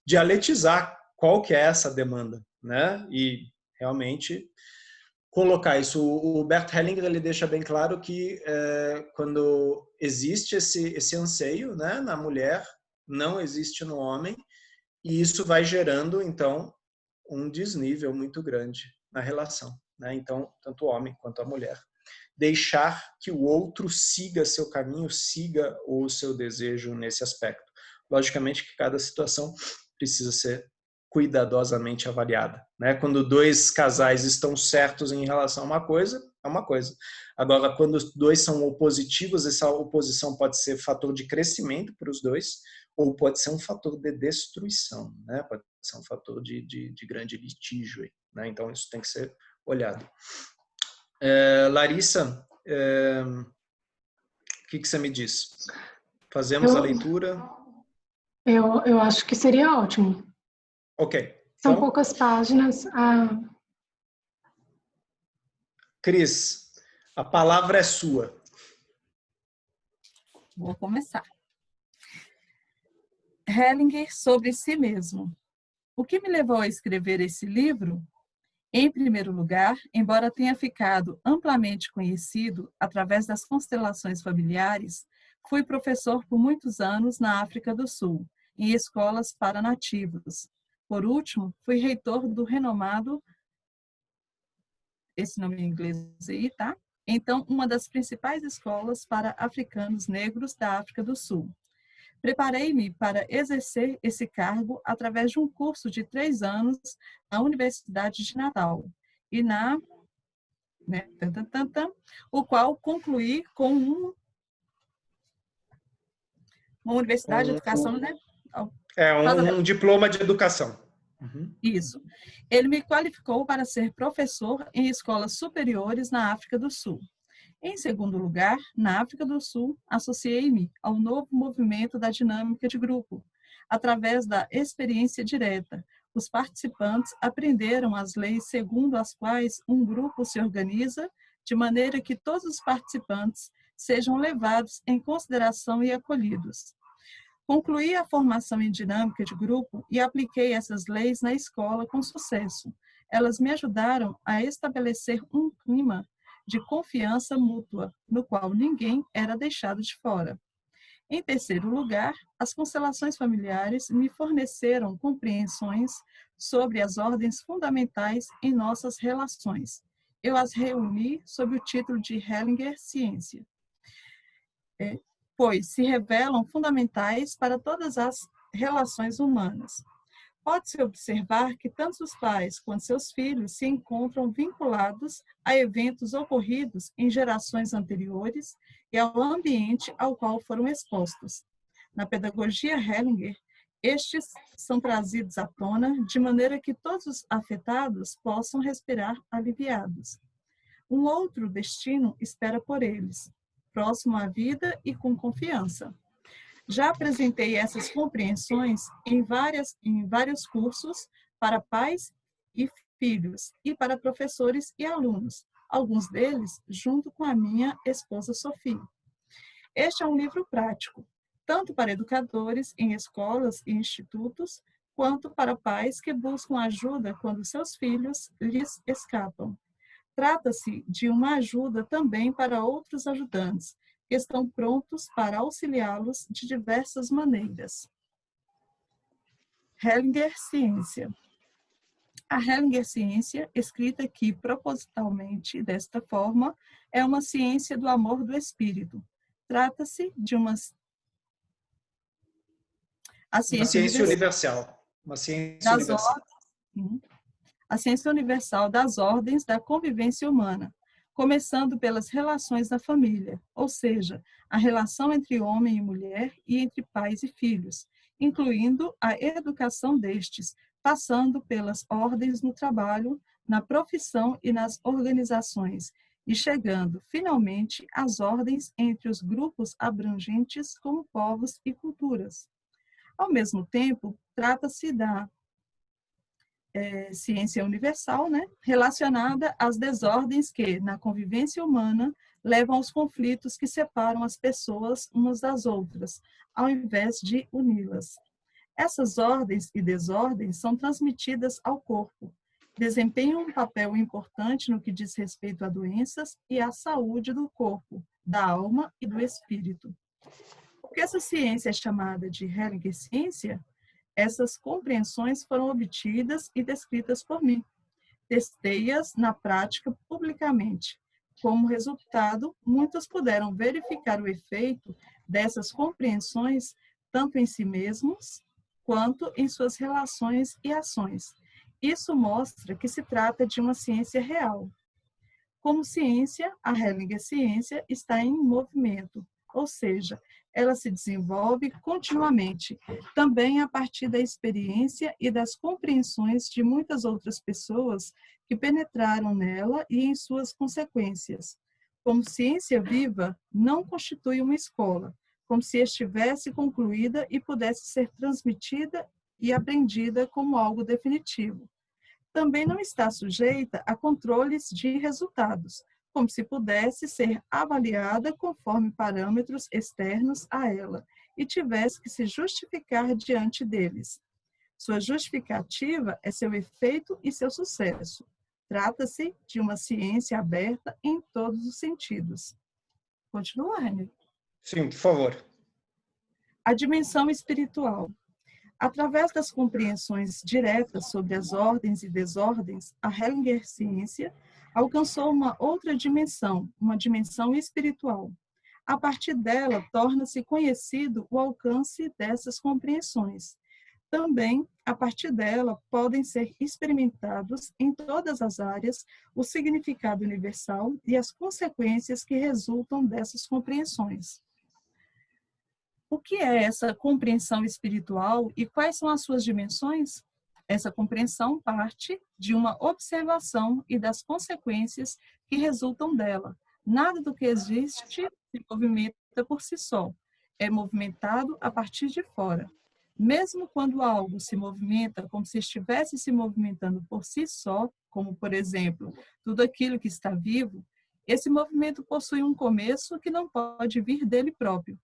dialetizar qual que é essa demanda, né? E realmente colocar isso. O Bert Hellinger ele deixa bem claro que quando existe esse anseio, né, na mulher, não existe no homem, e isso vai gerando então um desnível muito grande na relação, né? Então, tanto o homem quanto a mulher deixar que o outro siga seu caminho, siga o seu desejo nesse aspecto. Logicamente que cada situação precisa ser cuidadosamente avaliada, né? Quando dois casais estão certos em relação a uma coisa, é uma coisa. Agora, quando os dois são opositivos, essa oposição pode ser fator de crescimento para os dois, ou pode ser um fator de destruição, né? Pode ser um fator de grande litígio, né? Então, isso tem que ser olhado. Larissa, o que você me diz? Fazemos a leitura? Eu acho que seria ótimo. Ok. São poucas páginas. Cris, a palavra é sua. Vou começar. Hellinger sobre si mesmo. O que me levou a escrever esse livro? Em primeiro lugar, embora tenha ficado amplamente conhecido através das constelações familiares, fui professor por muitos anos na África do Sul, em escolas para nativos. Por último, fui reitor do renomado, esse nome em inglês aí, tá? Então, uma das principais escolas para africanos negros da África do Sul. Preparei-me para exercer esse cargo através de um curso de 3 anos na Universidade de Natal, e o qual concluí com uma universidade de educação, né? Um diploma de educação. Uhum. Isso. Ele me qualificou para ser professor em escolas superiores na África do Sul. Em segundo lugar, na África do Sul, associei-me ao novo movimento da dinâmica de grupo. Através da experiência direta, os participantes aprenderam as leis segundo as quais um grupo se organiza, de maneira que todos os participantes sejam levados em consideração e acolhidos. Concluí a formação em dinâmica de grupo e apliquei essas leis na escola com sucesso. Elas me ajudaram a estabelecer um clima de confiança mútua, no qual ninguém era deixado de fora. Em terceiro lugar, as constelações familiares me forneceram compreensões sobre as ordens fundamentais em nossas relações. Eu as reuni sob o título de Hellinger Ciência, pois se revelam fundamentais para todas as relações humanas. Pode-se observar que tanto os pais quanto seus filhos se encontram vinculados a eventos ocorridos em gerações anteriores e ao ambiente ao qual foram expostos. Na pedagogia Hellinger, estes são trazidos à tona de maneira que todos os afetados possam respirar aliviados. Um outro destino espera por eles, próximo à vida e com confiança. Já apresentei essas compreensões em vários cursos para pais e filhos e para professores e alunos, alguns deles junto com a minha esposa Sofia. Este é um livro prático, tanto para educadores em escolas e institutos, quanto para pais que buscam ajuda quando seus filhos lhes escapam. Trata-se de uma ajuda também para outros ajudantes, que estão prontos para auxiliá-los de diversas maneiras. Hellinger Ciência. A Hellinger Ciência, escrita aqui propositalmente desta forma, é uma ciência do amor do espírito. Trata-se de uma ciência universal. Uma ciência universal. A ciência universal das ordens da convivência humana, começando pelas relações da família, ou seja, a relação entre homem e mulher e entre pais e filhos, incluindo a educação destes, passando pelas ordens no trabalho, na profissão e nas organizações, e chegando, finalmente, às ordens entre os grupos abrangentes como povos e culturas. Ao mesmo tempo, trata-se da ciência universal, né, relacionada às desordens que, na convivência humana, levam aos conflitos que separam as pessoas umas das outras, ao invés de uni-las. Essas ordens e desordens são transmitidas ao corpo, desempenham um papel importante no que diz respeito a doenças e à saúde do corpo, da alma e do espírito. Porque essa ciência é chamada de Hellinger Ciência, essas compreensões foram obtidas e descritas por mim. Testei-as na prática publicamente. Como resultado, muitos puderam verificar o efeito dessas compreensões tanto em si mesmos quanto em suas relações e ações. Isso mostra que se trata de uma ciência real. Como ciência, a Hellinger Ciência está em movimento, ou seja, ela se desenvolve continuamente, também a partir da experiência e das compreensões de muitas outras pessoas que penetraram nela e em suas consequências. Como ciência viva, não constitui uma escola, como se estivesse concluída e pudesse ser transmitida e aprendida como algo definitivo. Também não está sujeita a controles de resultados, como se pudesse ser avaliada conforme parâmetros externos a ela e tivesse que se justificar diante deles. Sua justificativa é seu efeito e seu sucesso. Trata-se de uma ciência aberta em todos os sentidos. Continua, René? Sim, por favor. A dimensão espiritual. Através das compreensões diretas sobre as ordens e desordens, a Hellinger Ciência alcançou uma outra dimensão, uma dimensão espiritual. A partir dela, torna-se conhecido o alcance dessas compreensões. Também, a partir dela, podem ser experimentados em todas as áreas o significado universal e as consequências que resultam dessas compreensões. O que é essa compreensão espiritual e quais são as suas dimensões? Essa compreensão parte de uma observação e das consequências que resultam dela. Nada do que existe se movimenta por si só. É movimentado a partir de fora. Mesmo quando algo se movimenta como se estivesse se movimentando por si só, como, por exemplo, tudo aquilo que está vivo, esse movimento possui um começo que não pode vir dele próprio.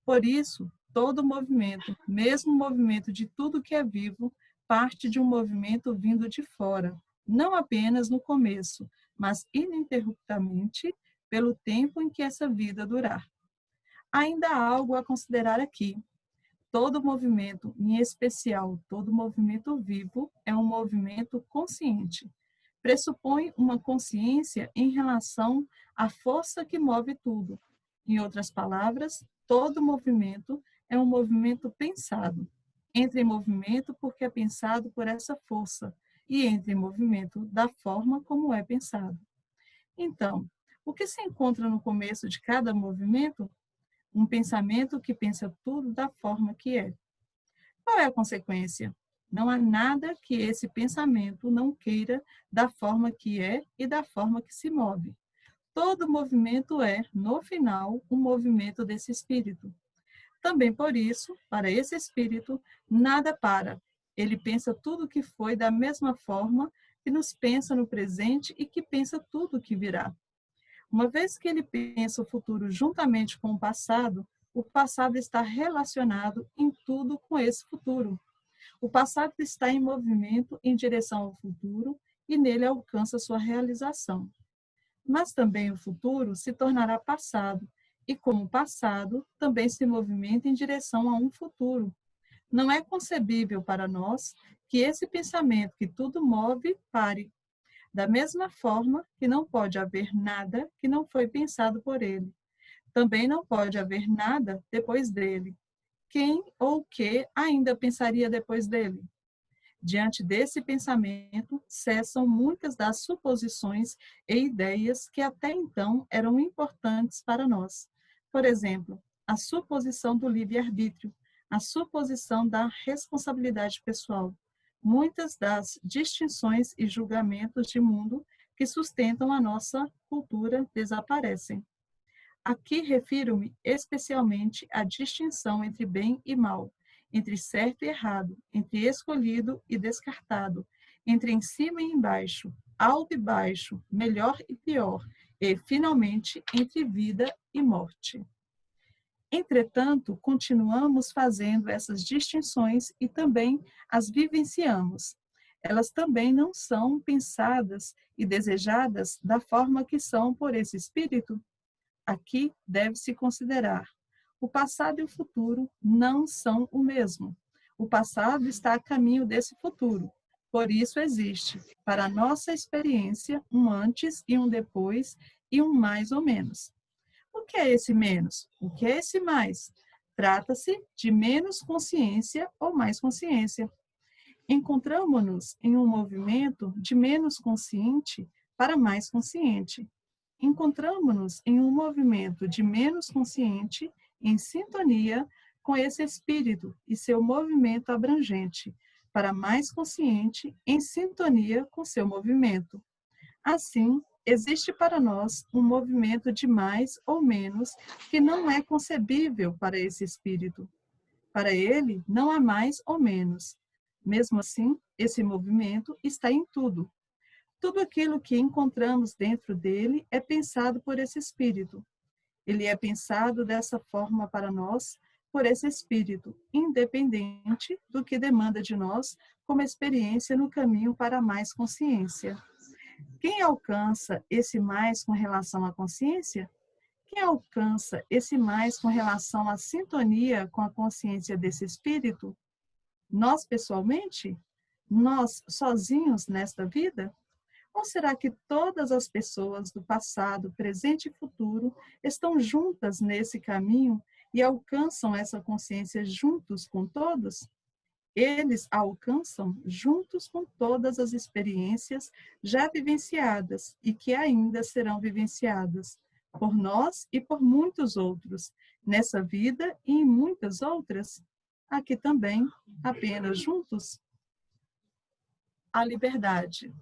Por isso, todo movimento, mesmo o movimento de tudo que é vivo, parte de um movimento vindo de fora, não apenas no começo, mas ininterruptamente pelo tempo em que essa vida durar. Ainda há algo a considerar aqui. Todo movimento, em especial todo movimento vivo, é um movimento consciente. Pressupõe uma consciência em relação à força que move tudo. Em outras palavras, todo movimento é um movimento pensado. Entra em movimento porque é pensado por essa força e entra em movimento da forma como é pensado. Então, o que se encontra no começo de cada movimento? Um pensamento que pensa tudo da forma que é. Qual é a consequência? Não há nada que esse pensamento não queira da forma que é e da forma que se move. todo movimento é, no final, um movimento desse espírito. Também por isso, para esse espírito, nada para. Ele pensa tudo o que foi da mesma forma que nos pensa no presente e que pensa tudo o que virá. Uma vez que ele pensa o futuro juntamente com o passado está relacionado em tudo com esse futuro. O passado está em movimento em direção ao futuro e nele alcança sua realização. Mas também o futuro se tornará passado, e como passado, também se movimenta em direção a um futuro. Não é concebível para nós que esse pensamento que tudo move pare. Da mesma forma que não pode haver nada que não foi pensado por ele. Também não pode haver nada depois dele. Quem ou o que ainda pensaria depois dele? Diante desse pensamento, cessam muitas das suposições e ideias que até então eram importantes para nós. Por exemplo, a suposição do livre-arbítrio, a suposição da responsabilidade pessoal, muitas das distinções e julgamentos de mundo que sustentam a nossa cultura desaparecem. Aqui refiro-me especialmente à distinção entre bem e mal, entre certo e errado, entre escolhido e descartado, entre em cima e embaixo, alto e baixo, melhor e pior, e, finalmente, entre vida e morte. Entretanto, continuamos fazendo essas distinções e também as vivenciamos. Elas também não são pensadas e desejadas da forma que são por esse espírito. Aqui deve-se considerar: o passado e o futuro não são o mesmo. O passado está a caminho desse futuro. Por isso existe, para a nossa experiência, um antes e um depois e um mais ou menos. O que é esse menos? O que é esse mais? Trata-se de menos consciência ou mais consciência. Encontramos-nos em um movimento de menos consciente para mais consciente. Encontramos-nos em um movimento de menos consciente em sintonia com esse espírito e seu movimento abrangente, para mais consciente em sintonia com seu movimento. Assim, existe para nós um movimento de mais ou menos que não é concebível para esse espírito. Para ele, não há mais ou menos. Mesmo assim, esse movimento está em tudo. Tudo aquilo que encontramos dentro dele é pensado por esse espírito. Ele é pensado dessa forma para nós, por esse espírito, independente do que demanda de nós como experiência no caminho para mais consciência. Quem alcança esse mais com relação à consciência? Quem alcança esse mais com relação à sintonia com a consciência desse espírito? Nós pessoalmente? Nós sozinhos nesta vida? Ou será que todas as pessoas do passado, presente e futuro estão juntas nesse caminho e alcançam essa consciência juntos com todos? Eles a alcançam juntos com todas as experiências já vivenciadas e que ainda serão vivenciadas por nós e por muitos outros, nessa vida e em muitas outras, aqui também, apenas juntos. A liberdade.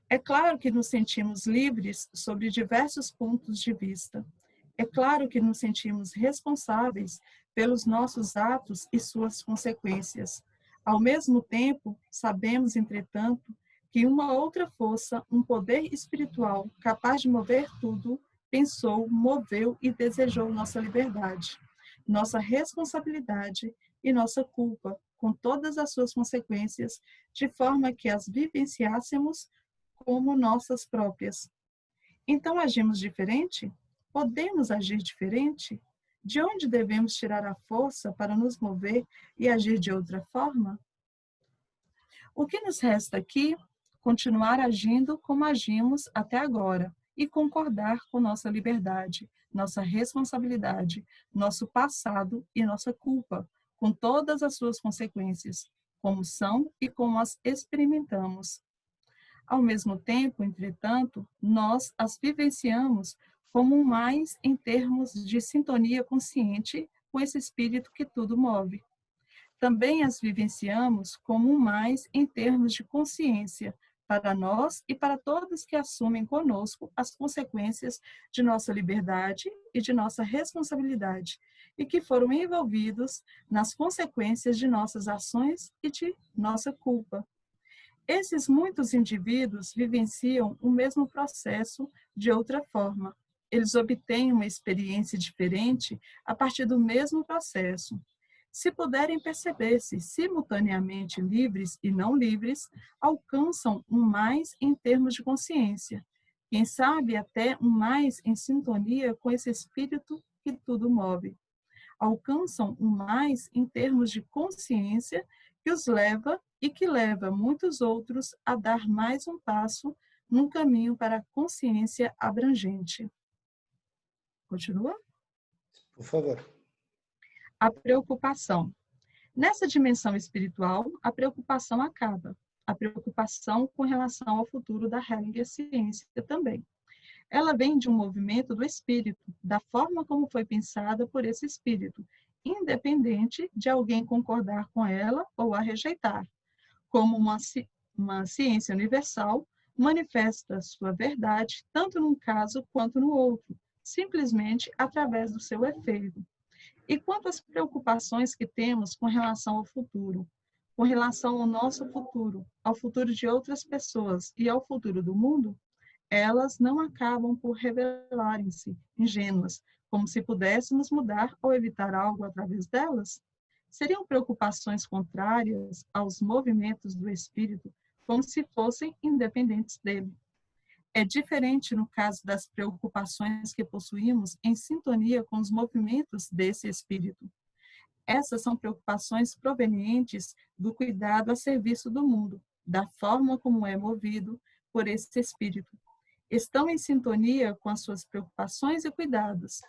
É claro que nos sentimos livres sobre diversos pontos de vista. É claro que nos sentimos responsáveis pelos nossos atos e suas consequências. Ao mesmo tempo, sabemos, entretanto, que uma outra força, um poder espiritual capaz de mover tudo, pensou, moveu e desejou nossa liberdade, nossa responsabilidade e nossa culpa, com todas as suas consequências, de forma que as vivenciássemos como nossas próprias. Então agimos diferente? Podemos agir diferente? De onde devemos tirar a força para nos mover e agir de outra forma? O que nos resta aqui? Continuar agindo como agimos até agora e concordar com nossa liberdade, nossa responsabilidade, nosso passado e nossa culpa, com todas as suas consequências, como são e como as experimentamos. Ao mesmo tempo, entretanto, nós as vivenciamos como um mais em termos de sintonia consciente com esse espírito que tudo move. Também as vivenciamos como um mais em termos de consciência, para nós e para todos que assumem conosco as consequências de nossa liberdade e de nossa responsabilidade, e que foram envolvidos nas consequências de nossas ações e de nossa culpa. Esses muitos indivíduos vivenciam o mesmo processo de outra forma. Eles obtêm uma experiência diferente a partir do mesmo processo. Se puderem perceber-se simultaneamente livres e não livres, alcançam um mais em termos de consciência. Quem sabe até um mais em sintonia com esse espírito que tudo move. Alcançam um mais em termos de consciência que os leva e que leva muitos outros a dar mais um passo num caminho para a consciência abrangente. Continua? Por favor. A preocupação. Nessa dimensão espiritual, a preocupação acaba. A preocupação com relação ao futuro da Hellinger ciência também. Ela vem de um movimento do espírito, da forma como foi pensada por esse espírito, independente de alguém concordar com ela ou a rejeitar. Como uma ciência universal, manifesta sua verdade tanto num caso quanto no outro, simplesmente através do seu efeito. E quanto às preocupações que temos com relação ao futuro, com relação ao nosso futuro, ao futuro de outras pessoas e ao futuro do mundo, elas não acabam por revelarem-se ingênuas, como se pudéssemos mudar ou evitar algo através delas? Seriam preocupações contrárias aos movimentos do espírito, como se fossem independentes dele. É diferente no caso das preocupações que possuímos em sintonia com os movimentos desse espírito. Essas são preocupações provenientes do cuidado a serviço do mundo, da forma como é movido por esse espírito. Estão em sintonia com as suas preocupações e cuidados.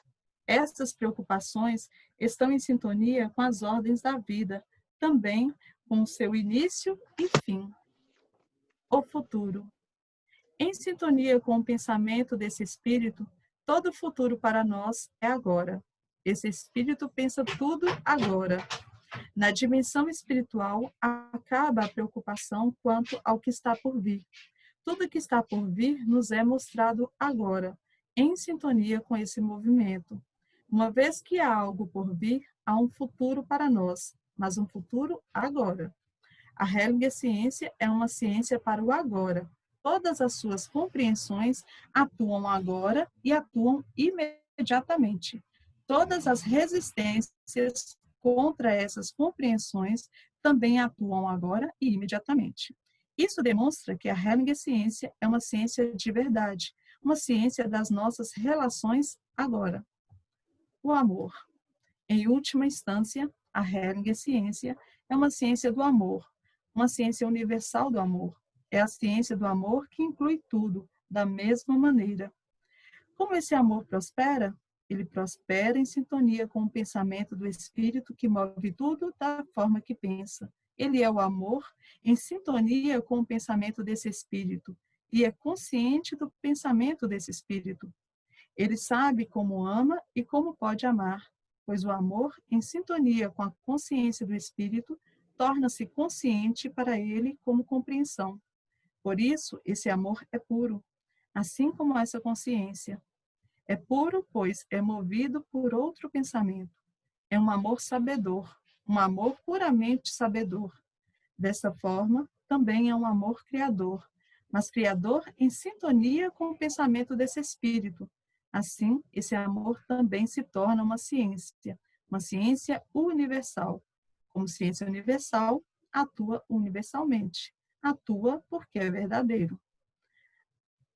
Essas preocupações estão em sintonia com as ordens da vida, também com o seu início e fim. O futuro. Em sintonia com o pensamento desse espírito, todo o futuro para nós é agora. Esse espírito pensa tudo agora. Na dimensão espiritual, acaba a preocupação quanto ao que está por vir. Tudo que está por vir nos é mostrado agora, em sintonia com esse movimento. Uma vez que há algo por vir, há um futuro para nós, mas um futuro agora. A Hellinger ciência é uma ciência para o agora. Todas as suas compreensões atuam agora e atuam imediatamente. Todas as resistências contra essas compreensões também atuam agora e imediatamente. Isso demonstra que a Hellinger ciência é uma ciência de verdade, uma ciência das nossas relações agora. O amor. Em última instância, a Hellinger ciência é uma ciência do amor, uma ciência universal do amor. É a ciência do amor que inclui tudo, da mesma maneira. Como esse amor prospera? Ele prospera em sintonia com o pensamento do Espírito que move tudo da forma que pensa. Ele é o amor em sintonia com o pensamento desse Espírito e é consciente do pensamento desse Espírito. Ele sabe como ama e como pode amar, pois o amor, em sintonia com a consciência do Espírito, torna-se consciente para ele como compreensão. Por isso, esse amor é puro, assim como essa consciência. É puro, pois é movido por outro pensamento. É um amor sabedor, um amor puramente sabedor. Dessa forma, também é um amor criador, mas criador em sintonia com o pensamento desse espírito. Assim, esse amor também se torna uma ciência universal. Como ciência universal, atua universalmente. Atua porque é verdadeiro.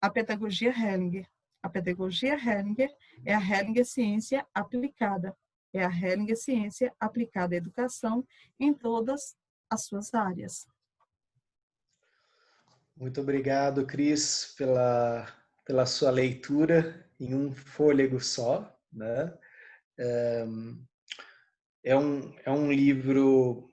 A pedagogia Hellinger. A pedagogia Hellinger é a Hellinger ciência aplicada. É a Hellinger ciência aplicada à educação em todas as suas áreas. Muito obrigado, Cris, pela sua leitura em um fôlego só, né? É um livro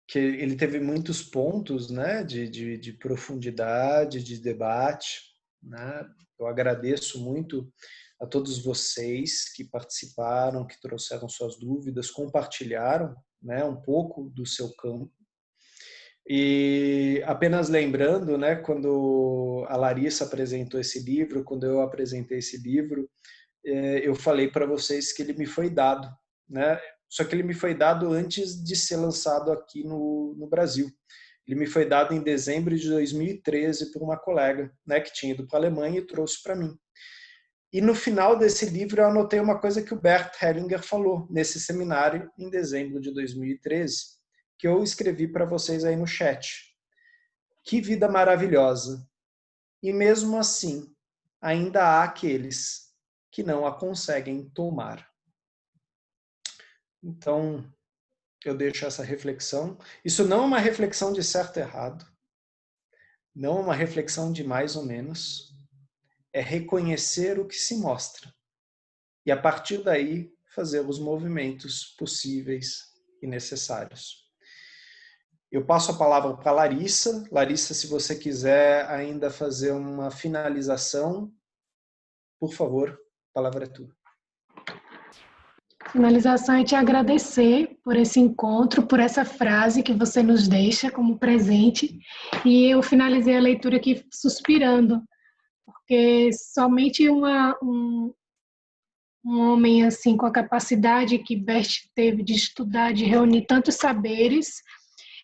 que ele teve muitos pontos, né, de profundidade, de debate, né? Eu agradeço muito a todos vocês que participaram, que trouxeram suas dúvidas, compartilharam, né, um pouco do seu campo. E apenas lembrando, né, quando a Larissa apresentou esse livro, quando eu apresentei esse livro, eu falei para vocês que ele me foi dado, né? Só que ele me foi dado antes de ser lançado aqui no Brasil. Ele me foi dado em dezembro de 2013 por uma colega, né, que tinha ido para a Alemanha e trouxe para mim. E no final desse livro eu anotei uma coisa que o Bert Hellinger falou nesse seminário em dezembro de 2013, que eu escrevi para vocês aí no chat. Que vida maravilhosa! E mesmo assim, ainda há aqueles que não a conseguem tomar. Então, eu deixo essa reflexão. Isso não é uma reflexão de certo e errado, não é uma reflexão de mais ou menos, é reconhecer o que se mostra e, a partir daí, fazer os movimentos possíveis e necessários. Eu passo a palavra para a Larissa. Larissa, se você quiser ainda fazer uma finalização, por favor, a palavra é tua. Finalização é te agradecer por esse encontro, por essa frase que você nos deixa como presente. E eu finalizei a leitura aqui suspirando, porque somente um homem assim com a capacidade que Bert teve de estudar, de reunir tantos saberes,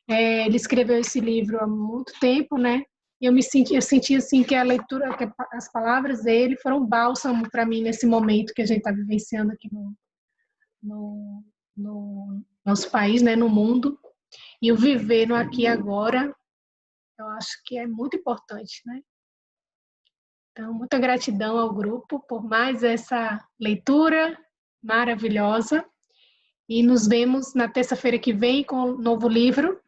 ele escreveu esse livro há muito tempo, né? E eu senti assim que a leitura, que as palavras dele foram bálsamo para mim nesse momento que a gente está vivenciando aqui no nosso país, né, no mundo, e o viver no aqui e agora, eu acho que é muito importante, né? Então, muita gratidão ao grupo por mais essa leitura maravilhosa, e nos vemos na terça-feira que vem com um novo livro.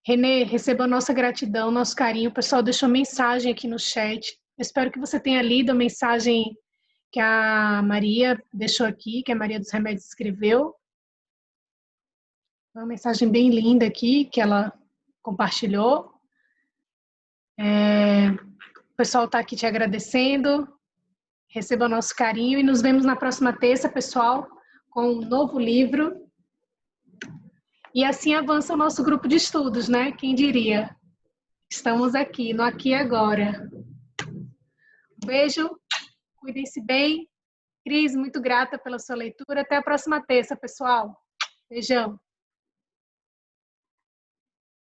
Renê, receba a nossa gratidão, nosso carinho. O pessoal deixou mensagem aqui no chat. Eu espero que você tenha lido a mensagem que a Maria deixou aqui, que a Maria dos Remédios escreveu. Uma mensagem bem linda aqui, que ela compartilhou. O pessoal está aqui te agradecendo. Receba o nosso carinho e nos vemos na próxima terça, pessoal, com um novo livro. E assim avança o nosso grupo de estudos, né? Quem diria? Estamos aqui, no Aqui e Agora. Um beijo, cuidem-se bem. Cris, muito grata pela sua leitura. Até a próxima terça, pessoal. Beijão.